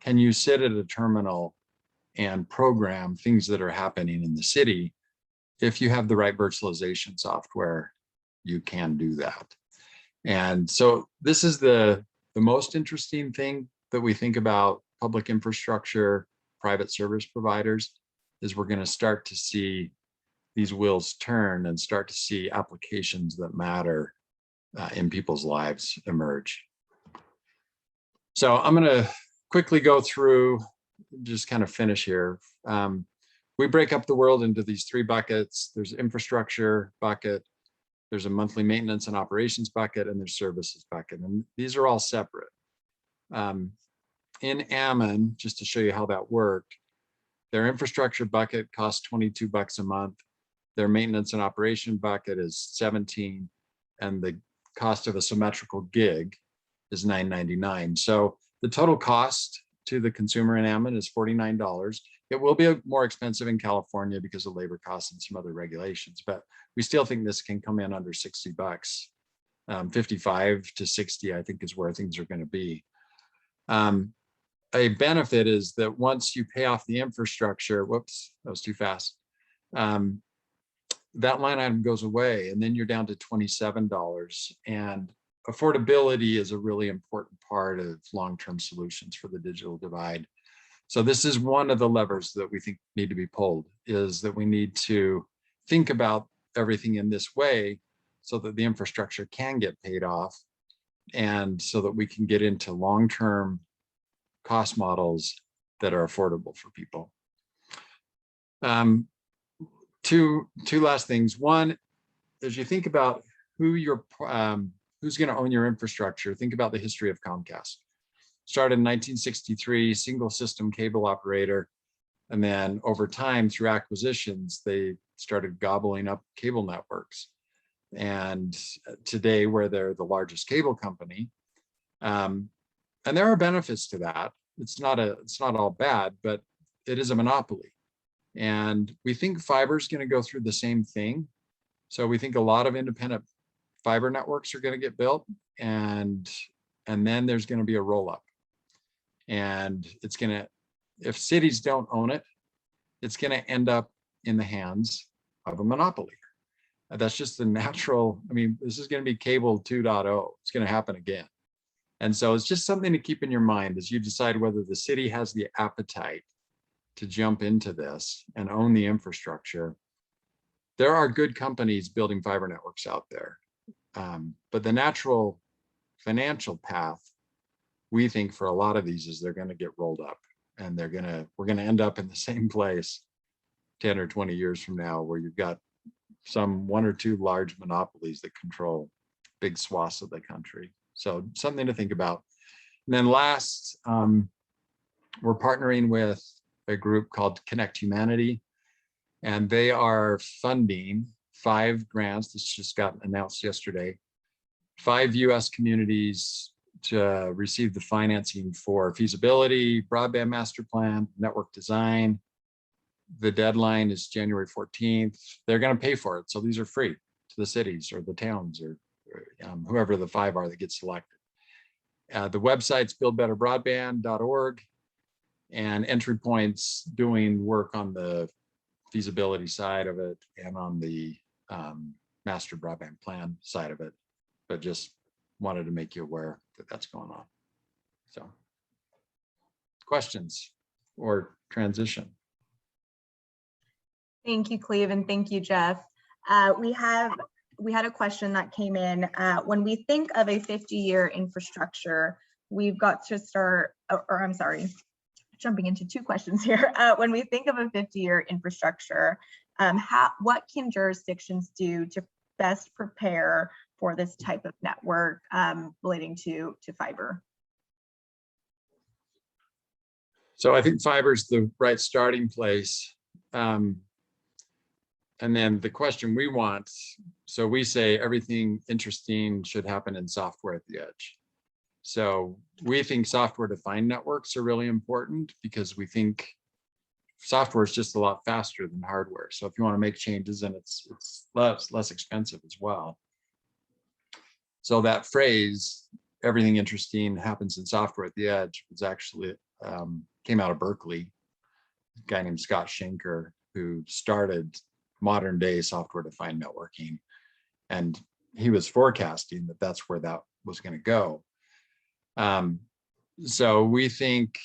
Can you sit at a terminal and program things that are happening in the city? If you have the right virtualization software, you can do that. And so this is the most interesting thing that we think about public infrastructure, private service providers, is we're going to start to see these wheels turn and start to see applications that matter in people's lives emerge. So I'm going to quickly go through, just kind of finish here. We break up the world into these 3 buckets. There's infrastructure bucket, there's a monthly maintenance and operations bucket, and there's services bucket. And these are all separate. In Ammon, just to show you how that worked, their infrastructure bucket costs $22 a month. Their maintenance and operation bucket is $17, and the cost of a symmetrical gig is $9.99. So the total cost to the consumer in Ammon is $49. It will be more expensive in California because of labor costs and some other regulations, but we still think this can come in under $60. 55 to 60, I think, is where things are going to be. A benefit is that once you pay off the infrastructure, whoops, that was too fast. That line item goes away, and then you're down to $27. And affordability is a really important part of long-term solutions for the digital divide. So this is one of the levers that we think need to be pulled, is that we need to think about everything in this way so that the infrastructure can get paid off, and so that we can get into long-term cost models that are affordable for people. Two last things. One, as you think about who's going to own your infrastructure, think about the history of Comcast. Started in 1963, single system cable operator. And then over time, through acquisitions, they started gobbling up cable networks. And today, where they're the largest cable company, and there are benefits to that. It's not all bad, but it is a monopoly. And we think fiber is going to go through the same thing. So we think a lot of independent fiber networks are going to get built, and then there's going to be a roll up. And it's going to, if cities don't own it, it's going to end up in the hands of a monopoly. That's just the natural, I mean, this is going to be cable 2.0. It's going to happen again. And so it's just something to keep in your mind as you decide whether the city has the appetite to jump into this and own the infrastructure. There are good companies building fiber networks out there. But the natural financial path, we think for a lot of these, is they're going to get rolled up, and we're going to end up in the same place 10 or 20 years from now, where you've got some one or two large monopolies that control big swaths of the country. So something to think about. And then last, we're partnering with a group called Connect Humanity, and they are funding 5 grants. This just got announced yesterday. 5 US communities to receive the financing for feasibility, broadband master plan, network design. The deadline is January 14th. They're going to pay for it. So these are free to the cities or the towns or whoever the 5 are that get selected. The website's buildbetterbroadband.org, and Entry Point's doing work on the feasibility side of it and on the master broadband plan side of it, but just wanted to make you aware that that's going on. So questions or transition? Thank you, Cleve, and thank you, Jeff. We had a question that came in. When we think of a 50-year infrastructure, we've got to start, or I'm sorry, jumping into 2 questions here. When we think of a 50-year infrastructure, what can jurisdictions do to best prepare for this type of network relating to fiber? So I think fiber is the right starting place. And then the question we want, so we say everything interesting should happen in software at the edge. So we think software-defined networks are really important because we think software is just a lot faster than hardware. So if you want to make changes, and it's less expensive as well. So that phrase, everything interesting happens in software at the edge, was actually came out of Berkeley. A guy named Scott Schenker, who started modern day software-defined networking. And he was forecasting that that's where that was going to go. So we think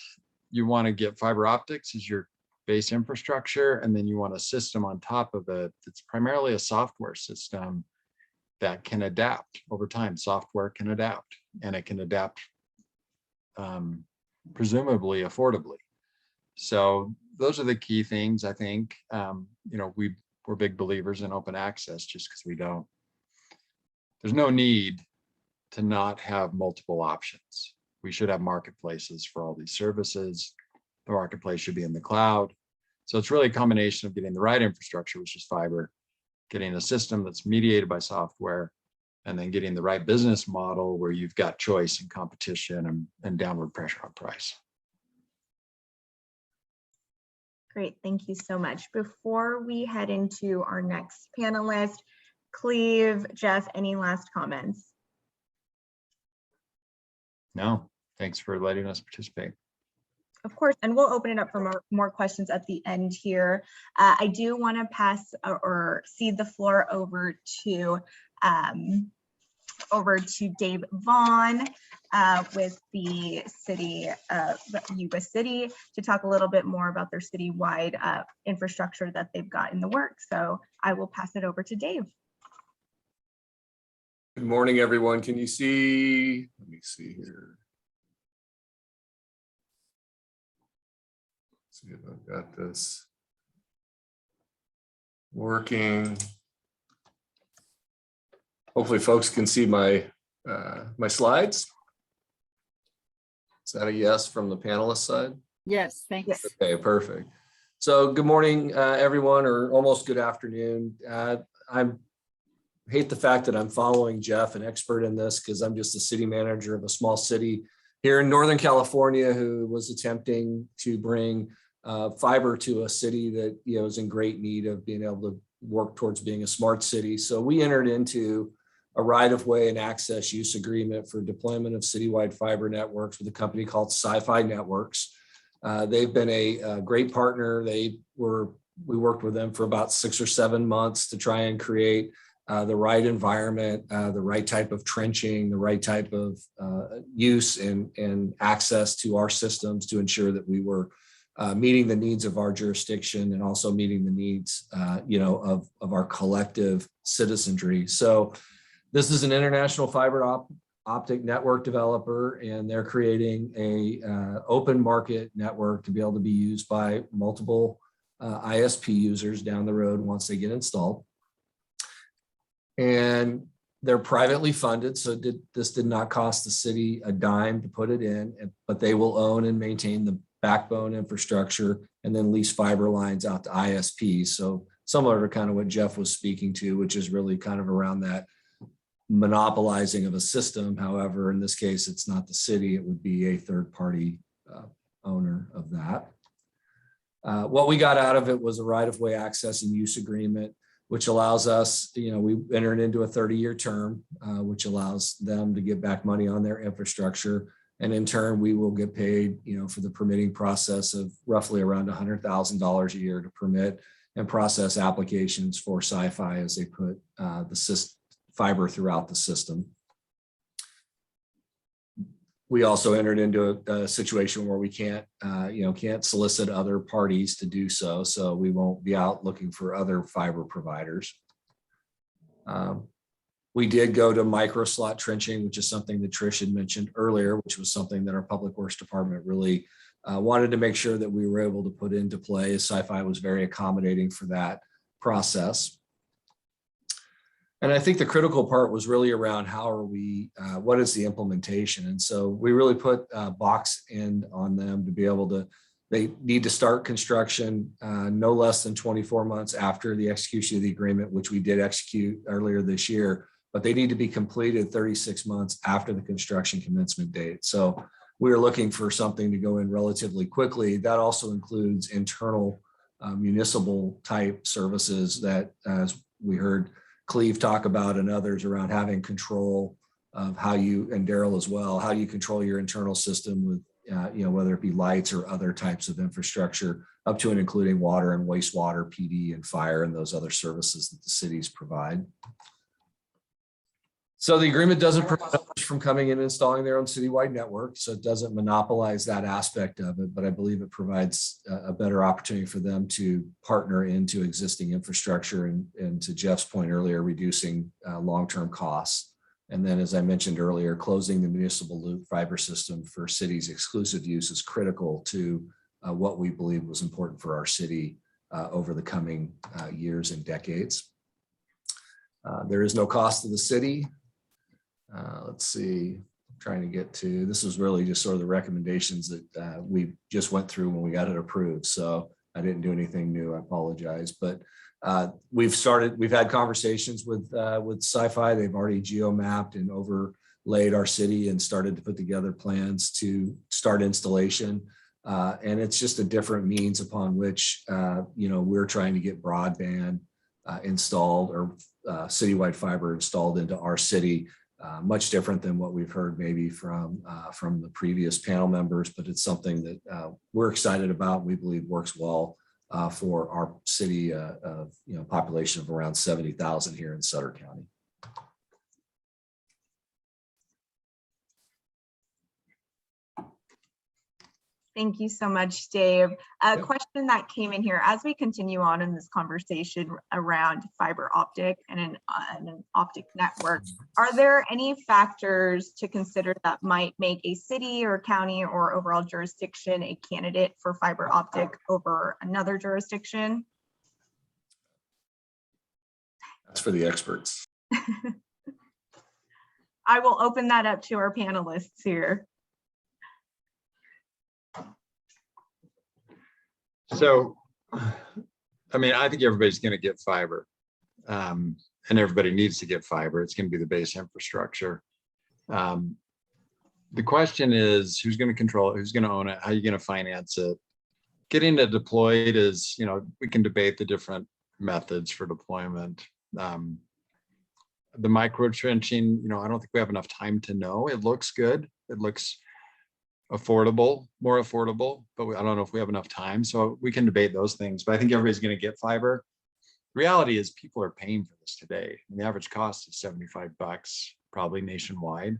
you want to get fiber optics as your base infrastructure, and then you want a system on top of it that's primarily a software system that can adapt over time. Software can adapt, and it can adapt presumably affordably. So those are the key things, I think. We're big believers in open access, just because there's no need to not have multiple options. We should have marketplaces for all these services. The marketplace should be in the cloud. So it's really a combination of getting the right infrastructure, which is fiber, getting a system that's mediated by software, and then getting the right business model where you've got choice and competition and downward pressure on price. Great, thank you so much. Before we head into our next panelist, Cleve, Jeff, any last comments? No, thanks for letting us participate. Of course, and we'll open it up for more questions at the end here. I do want to pass or cede the floor over to Dave Vaughan with the city of Yuba City to talk a little bit more about their citywide infrastructure that they've got in the works. So I will pass it over to Dave. Good morning, everyone. Can you see? Let me see here. Let's see if I've got this working. Hopefully folks can see my my slides. Is that a yes from the panelist side? Yes, thanks. Okay, perfect. So good morning, everyone, or almost good afternoon. I hate the fact that I'm following Jeff, an expert in this, because I'm just a city manager of a small city here in Northern California who was attempting to bring fiber to a city that is in great need of being able to work towards being a smart city. So we entered into a right-of-way and access use agreement for deployment of citywide fiber networks with a company called Sci-Fi Networks. They've been a great partner. We worked with them for about 6 or 7 months to try and create the right environment, the right type of trenching, the right type of use and access to our systems to ensure that we were meeting the needs of our jurisdiction and also meeting the needs, of our collective citizenry. So this is an international fiber optic network developer, and they're creating a open market network to be able to be used by multiple ISP users down the road once they get installed. And they're privately funded, so this did not cost the city a dime to put it in, but they will own and maintain the backbone infrastructure and then lease fiber lines out to ISPs. So similar to kind of what Jeff was speaking to, which is really kind of around that monopolizing of a system. However, in this case, it's not the city, it would be a third party owner of that. What we got out of it was a right-of-way access and use agreement, which allows us, we entered into a 30-year term, which allows them to get back money on their infrastructure. And in turn, we will get paid, for the permitting process of roughly around $100,000 a year to permit and process applications for Sci-Fi as they put the fiber throughout the system. We also entered into a situation where we can't solicit other parties to do so. So we won't be out looking for other fiber providers. We did go to micro slot trenching, which is something that Trish had mentioned earlier, which was something that our Public Works Department really wanted to make sure that we were able to put into play. Sci-Fi was very accommodating for that process. And I think the critical part was really around what is the implementation? And so we really put a box end on them to be able to, they need to start construction no less than 24 months after the execution of the agreement, which we did execute earlier this year, but they need to be completed 36 months after the construction commencement date. So we are looking for something to go in relatively quickly. That also includes internal municipal type services that, as we heard Cleve talk about and others, around having control of how you, and Daryl as well, how you control your internal system with, whether it be lights or other types of infrastructure, up to and including water and wastewater, PD and fire, and those other services that the cities provide. So the agreement doesn't prevent us from coming in and installing their own citywide network. So it doesn't monopolize that aspect of it, but I believe it provides a better opportunity for them to partner into existing infrastructure and to Jeff's point earlier, reducing long-term costs. And then, as I mentioned earlier, closing the municipal loop fiber system for cities' exclusive use is critical to what we believe was important for our city over the coming years and decades. There is no cost to the city. Let's see, I'm trying to get to, this was really just sort of the recommendations that we just went through when we got it approved. So I didn't do anything new, I apologize. But we've had conversations with Sci-Fi. They've already geo-mapped and overlaid our city and started to put together plans to start installation. And it's just a different means upon which, we're trying to get broadband installed or citywide fiber installed into our city. Much different than what we've heard maybe from the previous panel members, but it's something that we're excited about. We believe works well for our city of population of around 70,000 here in Sutter County. Thank you so much, Dave. A question that came in here as we continue on in this conversation around fiber optic and an optic network, are there any factors to consider that might make a city or county or overall jurisdiction a candidate for fiber optic over another jurisdiction? That's for the experts. I will open that up to our panelists here. So I mean, I think everybody's going to get fiber, and everybody needs to get fiber. It's going to be the base infrastructure. The question is, who's going to control it? Who's going to own it? How are you going to finance it? Getting it deployed is, we can debate the different methods for deployment. The micro trenching, I don't think we have enough time to know. It looks good. It looks affordable, more affordable, but I don't know if we have enough time. So we can debate those things, but I think everybody's going to get fiber. The reality is people are paying for this today. And the average cost is $75, probably nationwide.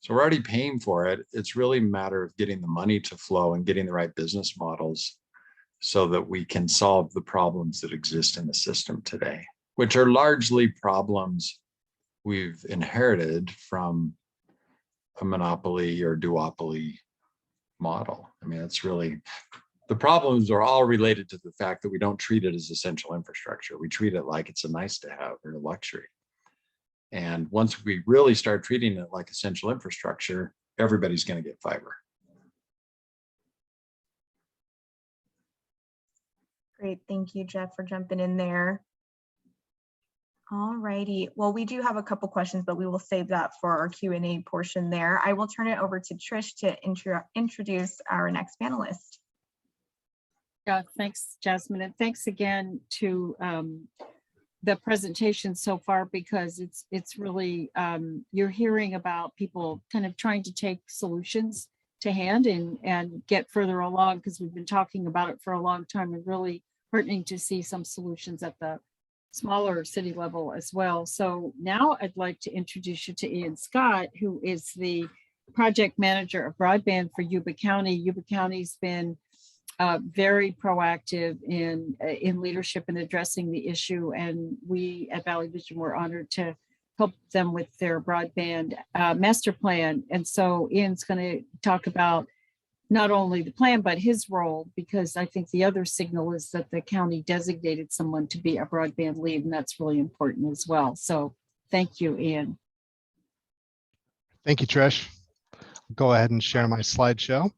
So we're already paying for it. It's really a matter of getting the money to flow and getting the right business models so that we can solve the problems that exist in the system today, which are largely problems we've inherited from a monopoly or duopoly model. I mean, it's really, the problems are all related to the fact that we don't treat it as essential infrastructure. We treat it like it's a nice to have or a luxury. And once we really start treating it like essential infrastructure, everybody's going to get fiber. Great. Thank you, Jeff, for jumping in there. All righty. Well, we do have a couple questions, but we will save that for our Q&A portion there. I will turn it over to Trish to introduce our next panelist. Yeah, thanks, Jasmine. And thanks again to the presentation so far, because it's really, you're hearing about people kind of trying to take solutions to hand and get further along, because we've been talking about it for a long time, and really heartening to see some solutions at the smaller city level as well. So now I'd like to introduce you to Ian Scott, who is the project manager of broadband for Yuba County. Yuba County's been very proactive in leadership in addressing the issue, and we at Valley Vision were honored to help them with their broadband master plan. And so Ian's going to talk about not only the plan, but his role, because I think the other signal is that the county designated someone to be a broadband lead, and that's really important as well. So thank you, Ian. Thank you, Trish. I'll go ahead and share my slideshow.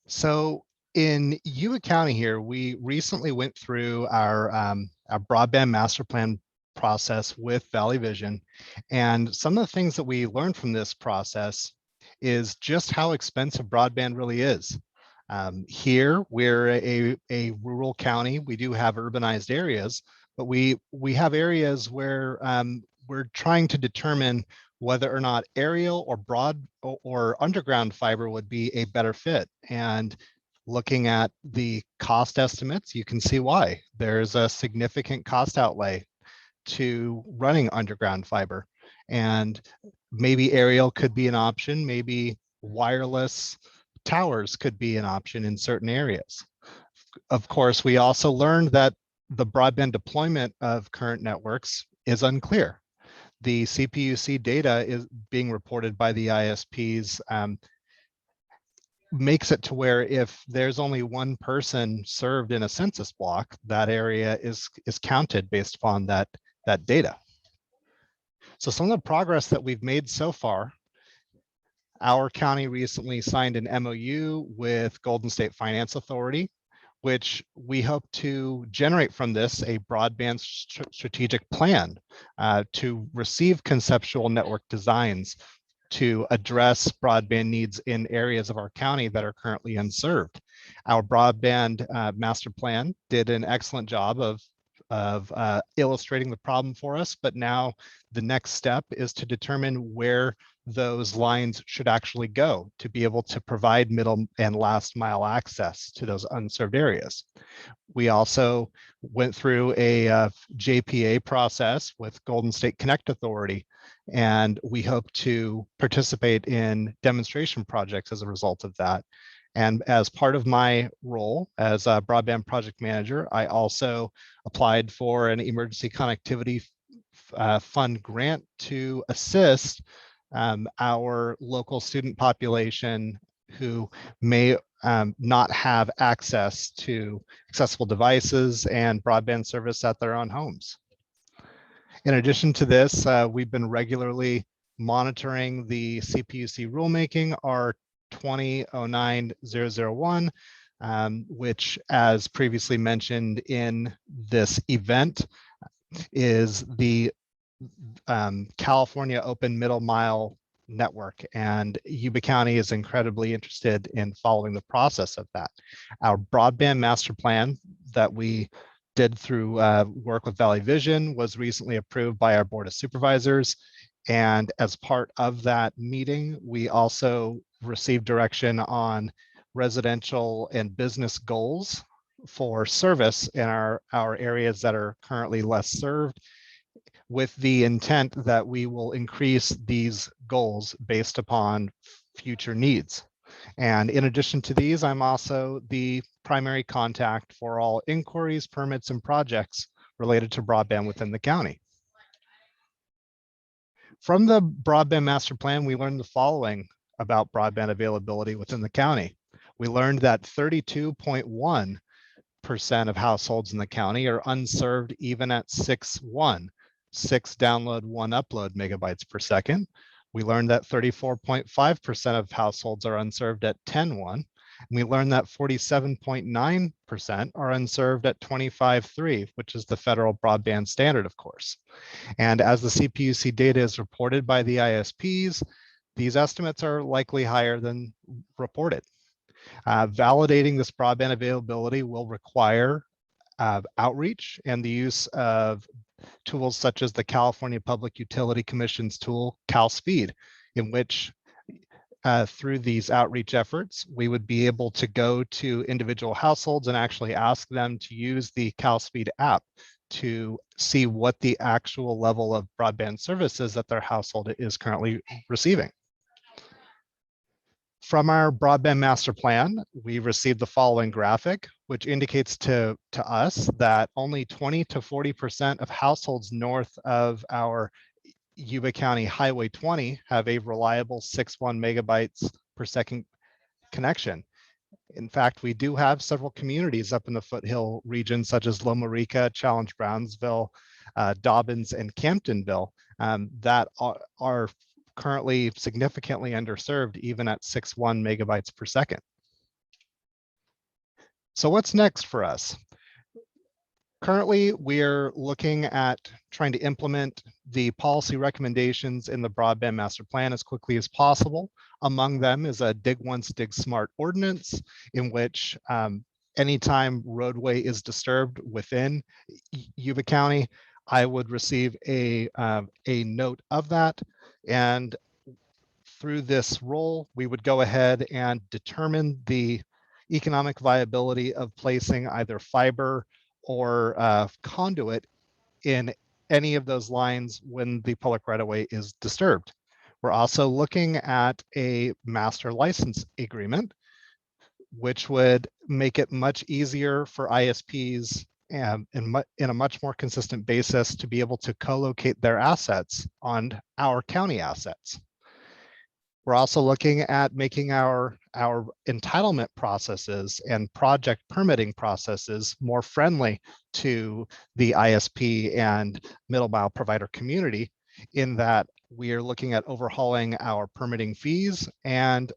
So in Yuba County here, we recently went through our broadband master plan process with Valley Vision. And some of the things that we learned from this process is just how expensive broadband really is. Here, we're a rural county. We do have urbanized areas, but we have areas where we're trying to determine whether or not aerial or broad or underground fiber would be a better fit. And looking at the cost estimates, you can see why. There's a significant cost outlay to running underground fiber. And maybe aerial could be an option, maybe wireless towers could be an option in certain areas. Of course, we also learned that the broadband deployment of current networks is unclear. The CPUC data is being reported by the ISPs, makes it to where if there's only one person served in a census block, that area is counted based upon that data. So some of the progress that we've made so far, our county recently signed an MOU with Golden State Finance Authority, which we hope to generate from this a broadband strategic plan to receive conceptual network designs to address broadband needs in areas of our county that are currently unserved. Our broadband master plan did an excellent job of illustrating the problem for us, but now the next step is to determine where those lines should actually go to be able to provide middle and last mile access to those unserved areas. We also went through a JPA process with Golden State Connect Authority, and we hope to participate in demonstration projects as a result of that. And as part of my role as a broadband project manager, I also applied for an emergency connectivity fund grant to assist our local student population who may not have access to accessible devices and broadband service at their own homes. In addition to this, we've been regularly monitoring the CPUC rulemaking R2009-001, which, as previously mentioned in this event, is the California Open Middle Mile Network, and Yuba County is incredibly interested in following the process of that. Our broadband master plan that we did through work with Valley Vision was recently approved by our Board of Supervisors. And as part of that meeting, we also received direction on residential and business goals for service in our areas that are currently less served, with the intent that we will increase these goals based upon future needs. And in addition to these, I'm also the primary contact for all inquiries, permits, and projects related to broadband within the county. From the broadband master plan, we learned the following about broadband availability within the county. We learned that 32.1% of households in the county are unserved even at 6 download, 1 upload megabytes per second. We learned that 34.5% of households are unserved at 10.1. We learned that 47.9% are unserved at 25.3, which is the federal broadband standard, of course. And as the CPUC data is reported by the ISPs, these estimates are likely higher than reported. Validating this broadband availability will require outreach and the use of tools such as the California Public Utility Commission's tool, CalSpeed, in which through these outreach efforts, we would be able to go to individual households and actually ask them to use the CalSpeed app to see what the actual level of broadband services that their household is currently receiving. From our broadband master plan, we received the following graphic, which indicates to us that only 20 to 40% of households north of our Yuba County Highway 20 have a reliable 6.1 megabytes per second connection. In fact, we do have several communities up in the foothill region, such as Loma Rica, Challenge Brownsville, Dobbins, and Camptonville, that are currently significantly underserved, even at 6.1 megabytes per second. So what's next for us? Currently, we're looking at trying to implement the policy recommendations in the broadband master plan as quickly as possible. Among them is a dig once, dig smart ordinance, in which anytime roadway is disturbed within Yuba County, I would receive a note of that. And through this role, we would go ahead and determine the economic viability of placing either fiber or conduit in any of those lines when the public right-of-way is disturbed. We're also looking at a master license agreement, which would make it much easier for ISPs in a much more consistent basis to be able to co-locate their assets on our county assets. We're also looking at making our entitlement processes and project permitting processes more friendly to the ISP and middle mile provider community, in that we are looking at overhauling our permitting fees. And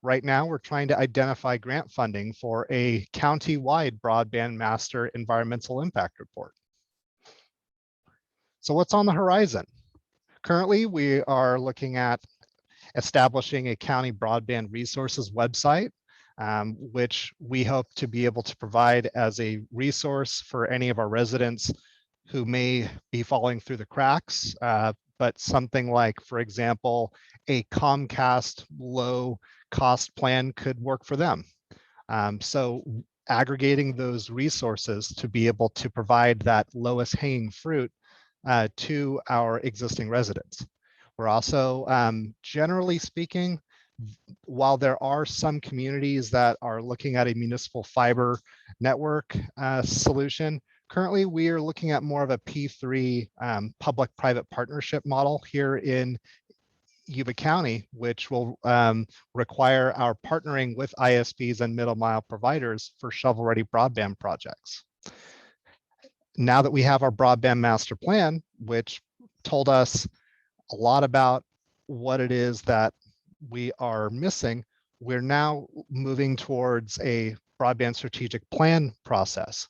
right now we're trying to identify grant funding for a county-wide broadband master environmental impact report. So what's on the horizon? Currently, we are looking at establishing a county broadband resources website, which we hope to be able to provide as a resource for any of our residents who may be falling through the cracks, but something like, for example, a Comcast low cost plan could work for them. So aggregating those resources to be able to provide that lowest hanging fruit to our existing residents. We're also, generally speaking, while there are some communities that are looking at a municipal fiber network solution, currently we are looking at more of a P3 public-private partnership model here in Yuba County, which will require our partnering with ISPs and middle mile providers for shovel-ready broadband projects. Now that we have our broadband master plan, which told us a lot about what it is that we are missing, we're now moving towards a broadband strategic plan process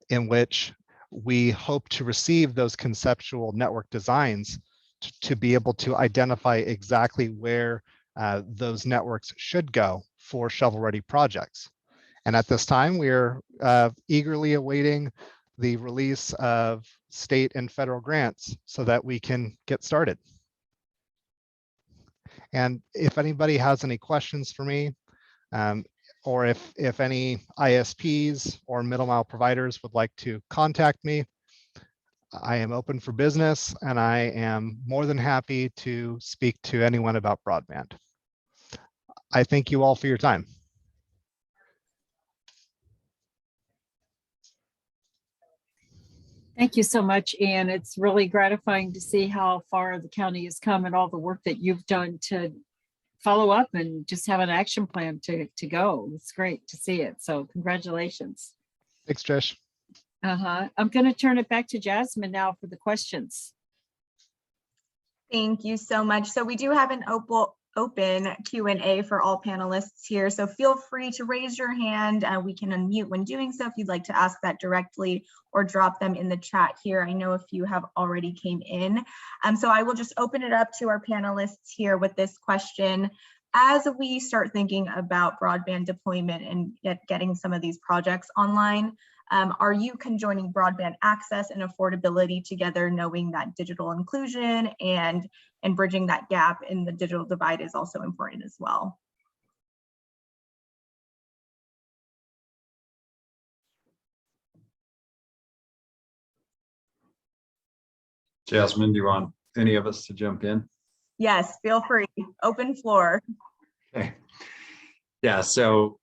in which we hope to receive those conceptual network designs to be able to identify exactly where those networks should go for shovel-ready projects. And at this time, we're eagerly awaiting the release of state and federal grants so that we can get started. And if anybody has any questions for me, or if any ISPs or middle mile providers would like to contact me, I am open for business and I am more than happy to speak to anyone about broadband. I thank you all for your time. Thank you so much, Ian. It's really gratifying to see how far the county has come and all the work that you've done to follow up and just have an action plan to go. It's great to see it. So congratulations. Thanks, Trish. I'm going to turn it back to Jasmine now for the questions. Thank you so much. So we do have an open Q&A for all panelists here. So feel free to raise your hand. We can unmute when doing so if you'd like to ask that directly or drop them in the chat here. I know a few have already came in. So I will just open it up to our panelists here with this question. As we start thinking about broadband deployment and getting some of these projects online, are you conjoining broadband access and affordability together, knowing that digital inclusion and bridging that gap in the digital divide is also important as well? Jasmine, do you want any of us to jump in? Yes, feel free. Open floor. Okay. Yeah, so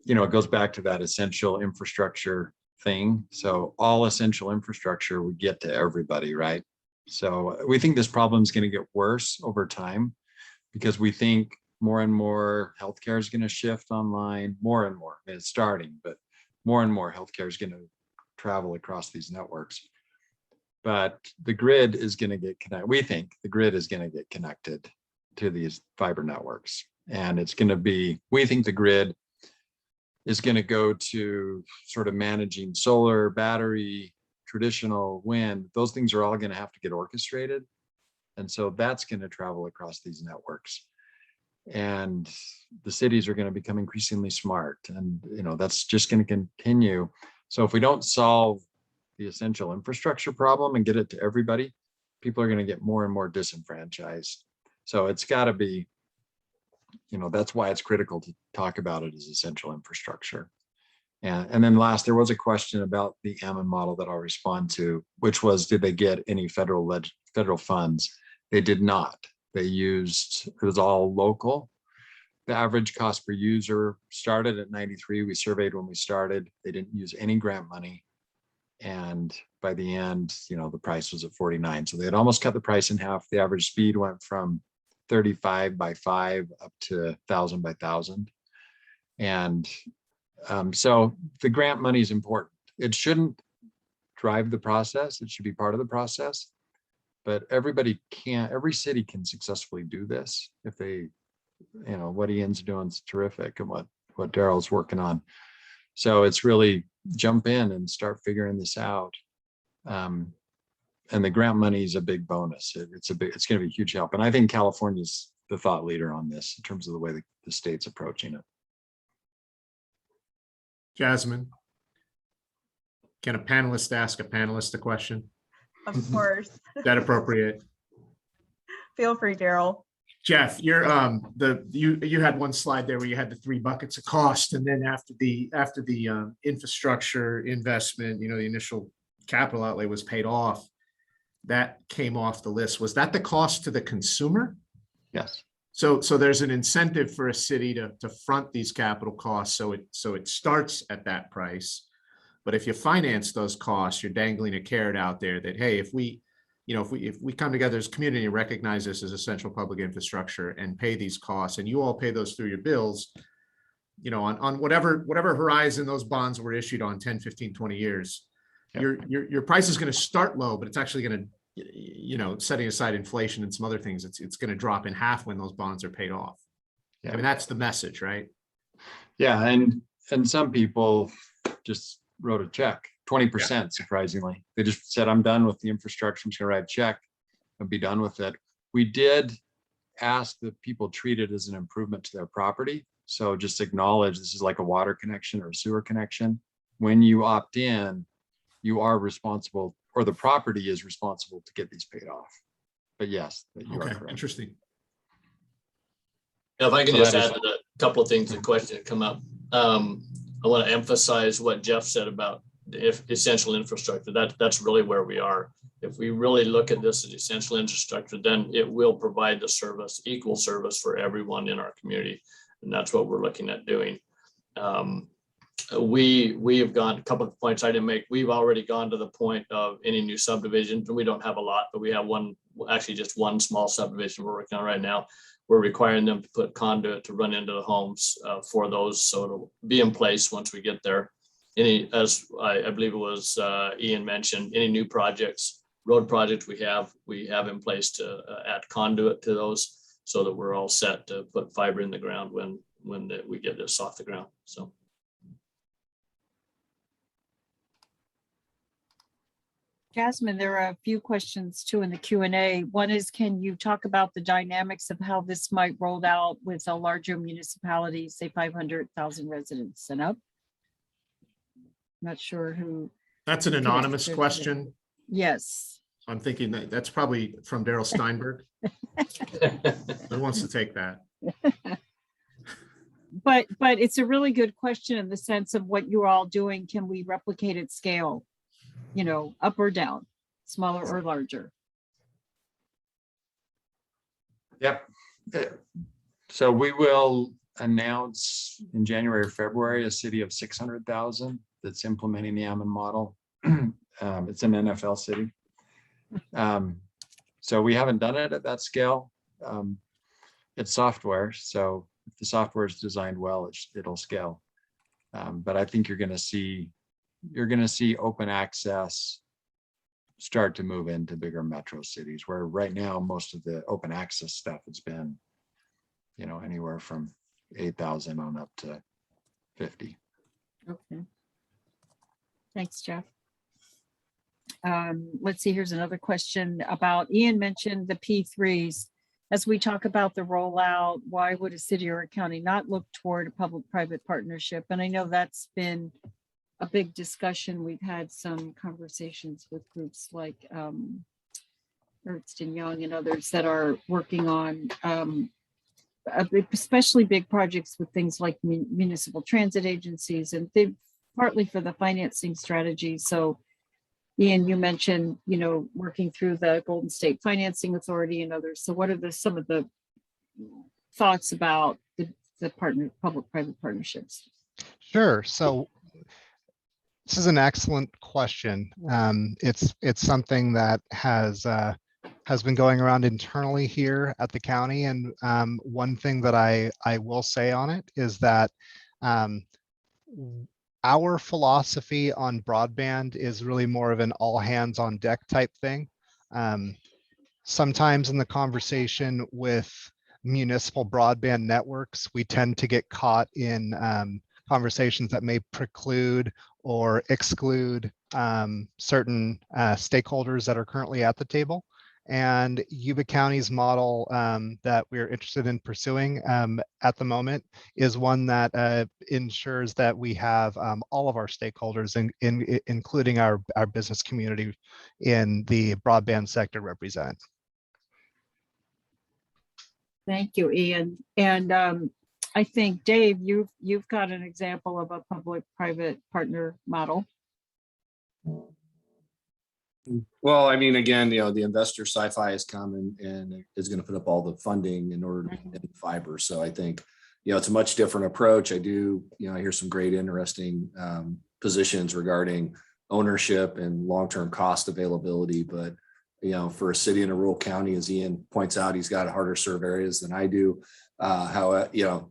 it goes back to that essential infrastructure thing. So all essential infrastructure would get to everybody, right? So we think this problem is going to get worse over time because we think more and more healthcare is going to shift online, more and more. I mean, it's starting, but more and more healthcare is going to travel across these networks. But the grid is going to get connected. We think the grid is going to get connected to these fiber networks. And it's going to be, we think the grid is going to go to sort of managing solar, battery, traditional wind. Those things are all going to have to get orchestrated. And so that's going to travel across these networks. And the cities are going to become increasingly smart. And, that's just going to continue. So if we don't solve the essential infrastructure problem and get it to everybody, people are going to get more and more disenfranchised. So it's got to be, that's why it's critical to talk about it as essential infrastructure. And then last, there was a question about the Ammon model that I'll respond to, which was, did they get any federal funds? They did not. It was all local. The average cost per user started at 93. We surveyed when we started. They didn't use any grant money. And by the end, the price was at 49. So they had almost cut the price in half. The average speed went from 35 by 5 up to 1,000 by 1,000. And so the grant money is important. It shouldn't drive the process. It should be part of the process. But every city can successfully do this if they, what Ian's doing is terrific and what Daryl's working on. So it's really jump in and start figuring this out. And the grant money is a big bonus. It's going to be a huge help. And I think California's the thought leader on this in terms of the way the state's approaching it. Jasmine, can a panelist ask a panelist a question? Of course. Is that appropriate? Feel free, Daryl. Jeff, you had one slide there where you had the 3 buckets of cost, and then after the infrastructure investment, the initial capital outlay was paid off. That came off the list. Was that the cost to the consumer? Yes. So there's an incentive for a city to front these capital costs, so it starts at that price. But if you finance those costs, you're dangling a carrot out there that, hey, if we you know, if we come together as a community and recognize this as essential public infrastructure and pay these costs, and you all pay those through your bills, you know, on whatever horizon those bonds were issued on 10, 15, 20 years, your price is going to start low, but it's actually going to, you know, setting aside inflation and some other things, it's going to drop in half when those bonds are paid off. I mean, that's the message, right? Yeah, and some people just wrote a check, 20%, surprisingly. They just said, I'm done with the infrastructure, I'm just gonna write a check and be done with it. We did ask that people treat it as an improvement to their property. So just acknowledge this is like a water connection or a sewer connection. When you opt in, you are responsible, or the property is responsible to get these paid off. But yes, you are correct. Interesting. If I can just add a couple of things, the question that come up. I want to emphasize what Jeff said about the essential infrastructure. That's really where we are. If we really look at this as essential infrastructure, then it will provide the service, equal service for everyone in our community. And that's what we're looking at doing. We have gone, a couple of points I didn't make. We've already gone to the point of any new subdivisions, and we don't have a lot, but we have one, actually just one small subdivision we're working on right now. We're requiring them to put conduit to run into the homes for those, so it'll be in place once we get there. Any, as I believe it was Ian mentioned, any new projects, road projects we have in place to add conduit to those, so that we're all set to put fiber in the ground when we get this off the ground. So. Jasmine, there are a few questions too in the Q&A. One is, can you talk about the dynamics of how this might roll out with a larger municipality, say 500,000 residents and up? Not sure who. That's an anonymous question. Yes. I'm thinking that's probably from Daryl Steinberg. Who wants to take that? But it's a really good question in the sense of what you're all doing. Can we replicate at scale? You know, up or down, smaller or larger? Yep. So we will announce in January or February a city of 600,000 that's implementing the Ammon model. It's an NFL city. So we haven't done it at that scale. It's software, so if the software is designed well, it'll scale. But I think you're going to see open access start to move into bigger metro cities, where right now most of the open access stuff has been, you know, anywhere from 8,000 on up to 50. Okay. Thanks, Jeff. Let's see, here's another question about, Ian mentioned the P3s. As we talk about the rollout, why would a city or a county not look toward a public-private partnership? And I know that's been a big discussion. We've had some conversations with groups like Ernst & Young and others that are working on especially big projects with things like municipal transit agencies, and they partly for the financing strategy. So Ian, you mentioned, you know, working through the Golden State Financing Authority and others. So what are some of the thoughts about the public-private partnerships? Sure. So this is an excellent question. It's something that has been going around internally here at the county. And one thing that I will say on it is that our philosophy on broadband is really more of an all hands on deck type thing. Sometimes in the conversation with municipal broadband networks, we tend to get caught in conversations that may preclude or exclude certain stakeholders that are currently at the table. And Yuba County's model that we're interested in pursuing at the moment is one that ensures that we have all of our stakeholders, including our business community in the broadband sector represented. Thank you, Ian. And I think, Dave, you've got an example of a public-private partner model. Well, I mean, again, you know, the investor sci-fi has come and is going to put up all the funding in order to get fiber. So I think, you know, it's a much different approach. I hear some great, interesting positions regarding ownership and long-term cost availability, but for a city in a rural county, as Ian points out, he's got harder served areas than I do.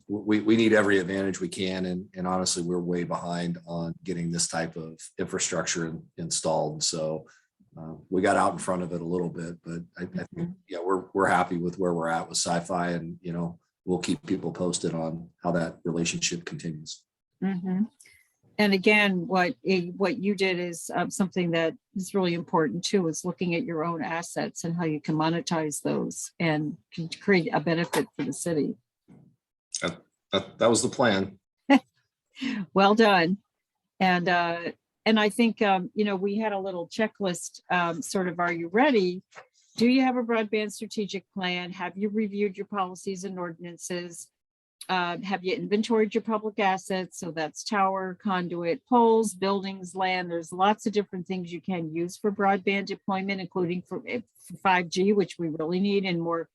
We need every advantage we can. And honestly, we're way behind on getting this type of infrastructure installed. So we got out in front of it a little bit, but I think, we're happy with where we're at with sci-fi, and, we'll keep people posted on how that relationship continues. Mm-hmm. And again, what you did is something that is really important too, is looking at your own assets and how you can monetize those and can create a benefit for the city. That was the plan. Well done. And I think, we had a little checklist, sort of, are you ready? Do you have a broadband strategic plan? Have you reviewed your policies and ordinances? Have you inventoried your public assets? So that's tower, conduit, poles, buildings, land. There's lots of different things you can use for broadband deployment, including for 5G, which we really need in more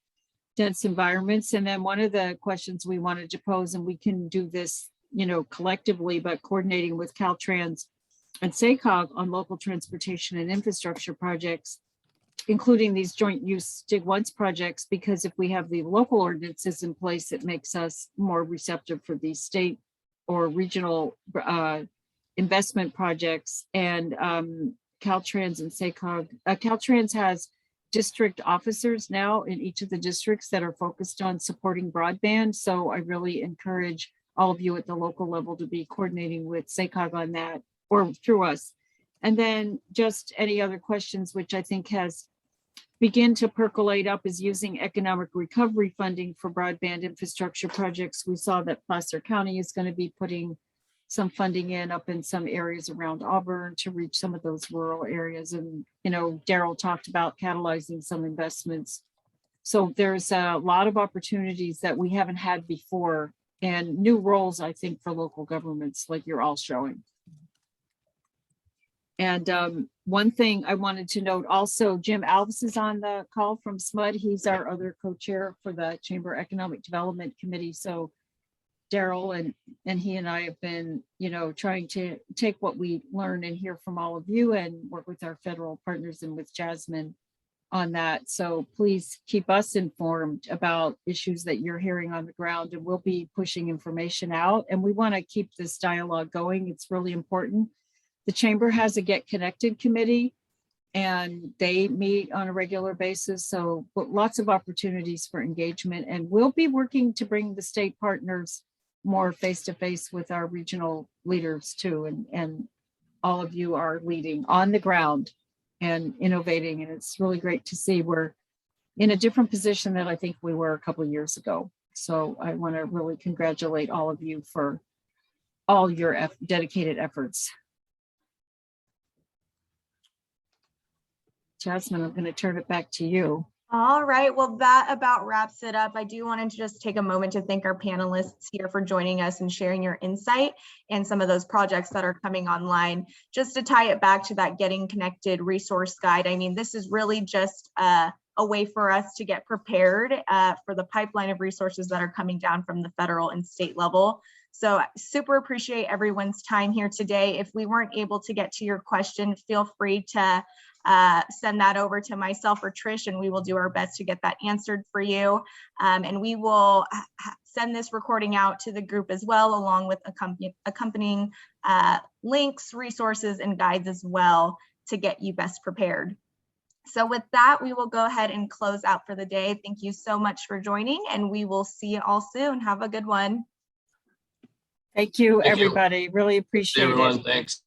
dense environments. And then one of the questions we wanted to pose, and we can do this, collectively, but coordinating with Caltrans and SACOG on local transportation and infrastructure projects, including these joint use dig once projects, because if we have the local ordinances in place, it makes us more receptive for these state or regional investment projects. And Caltrans and SACOG, Caltrans has district officers now in each of the districts that are focused on supporting broadband. So I really encourage all of you at the local level to be coordinating with SACOG on that, or through us. And then just any other questions, which I think has begin to percolate up, is using economic recovery funding for broadband infrastructure projects. We saw that Placer County is going to be putting some funding in up in some areas around Auburn to reach some of those rural areas. And, Daryl talked about catalyzing some investments. So there's a lot of opportunities that we haven't had before, and new roles, I think, for local governments, like you're all showing. And one thing I wanted to note also, Jim Alves is on the call from SMUD. He's our other co-chair for the Chamber Economic Development Committee. So Daryl and he and I have been, trying to take what we learn and hear from all of you and work with our federal partners and with Jasmine on that. So please keep us informed about issues that you're hearing on the ground, and we'll be pushing information out. And we want to keep this dialogue going. It's really important. The Chamber has a Get Connected committee, and they meet on a regular basis. So lots of opportunities for engagement, and we'll be working to bring the state partners more face-to-face with our regional leaders too. And all of you are leading on the ground and innovating. And it's really great to see we're in a different position than I think we were a couple of years ago. So I want to really congratulate all of you for all your dedicated efforts. Jasmine, I'm going to turn it back to you. All right, well, that about wraps it up. I do want to just take a moment to thank our panelists here for joining us and sharing your insight and some of those projects that are coming online. Just to tie it back to that Getting Connected resource guide, I mean, this is really just a way for us to get prepared for the pipeline of resources that are coming down from the federal and state level. So super appreciate everyone's time here today. If we weren't able to get to your question, feel free to send that over to myself or Trish, and we will do our best to get that answered for you. And we will send this recording out to the group as well, along with accompanying links, resources, and guides as well to get you best prepared. So with that, we will go ahead and close out for the day. Thank you so much for joining, and we will see you all soon. Have a good one. Thank you, everybody. Really appreciate it. Everyone, thanks.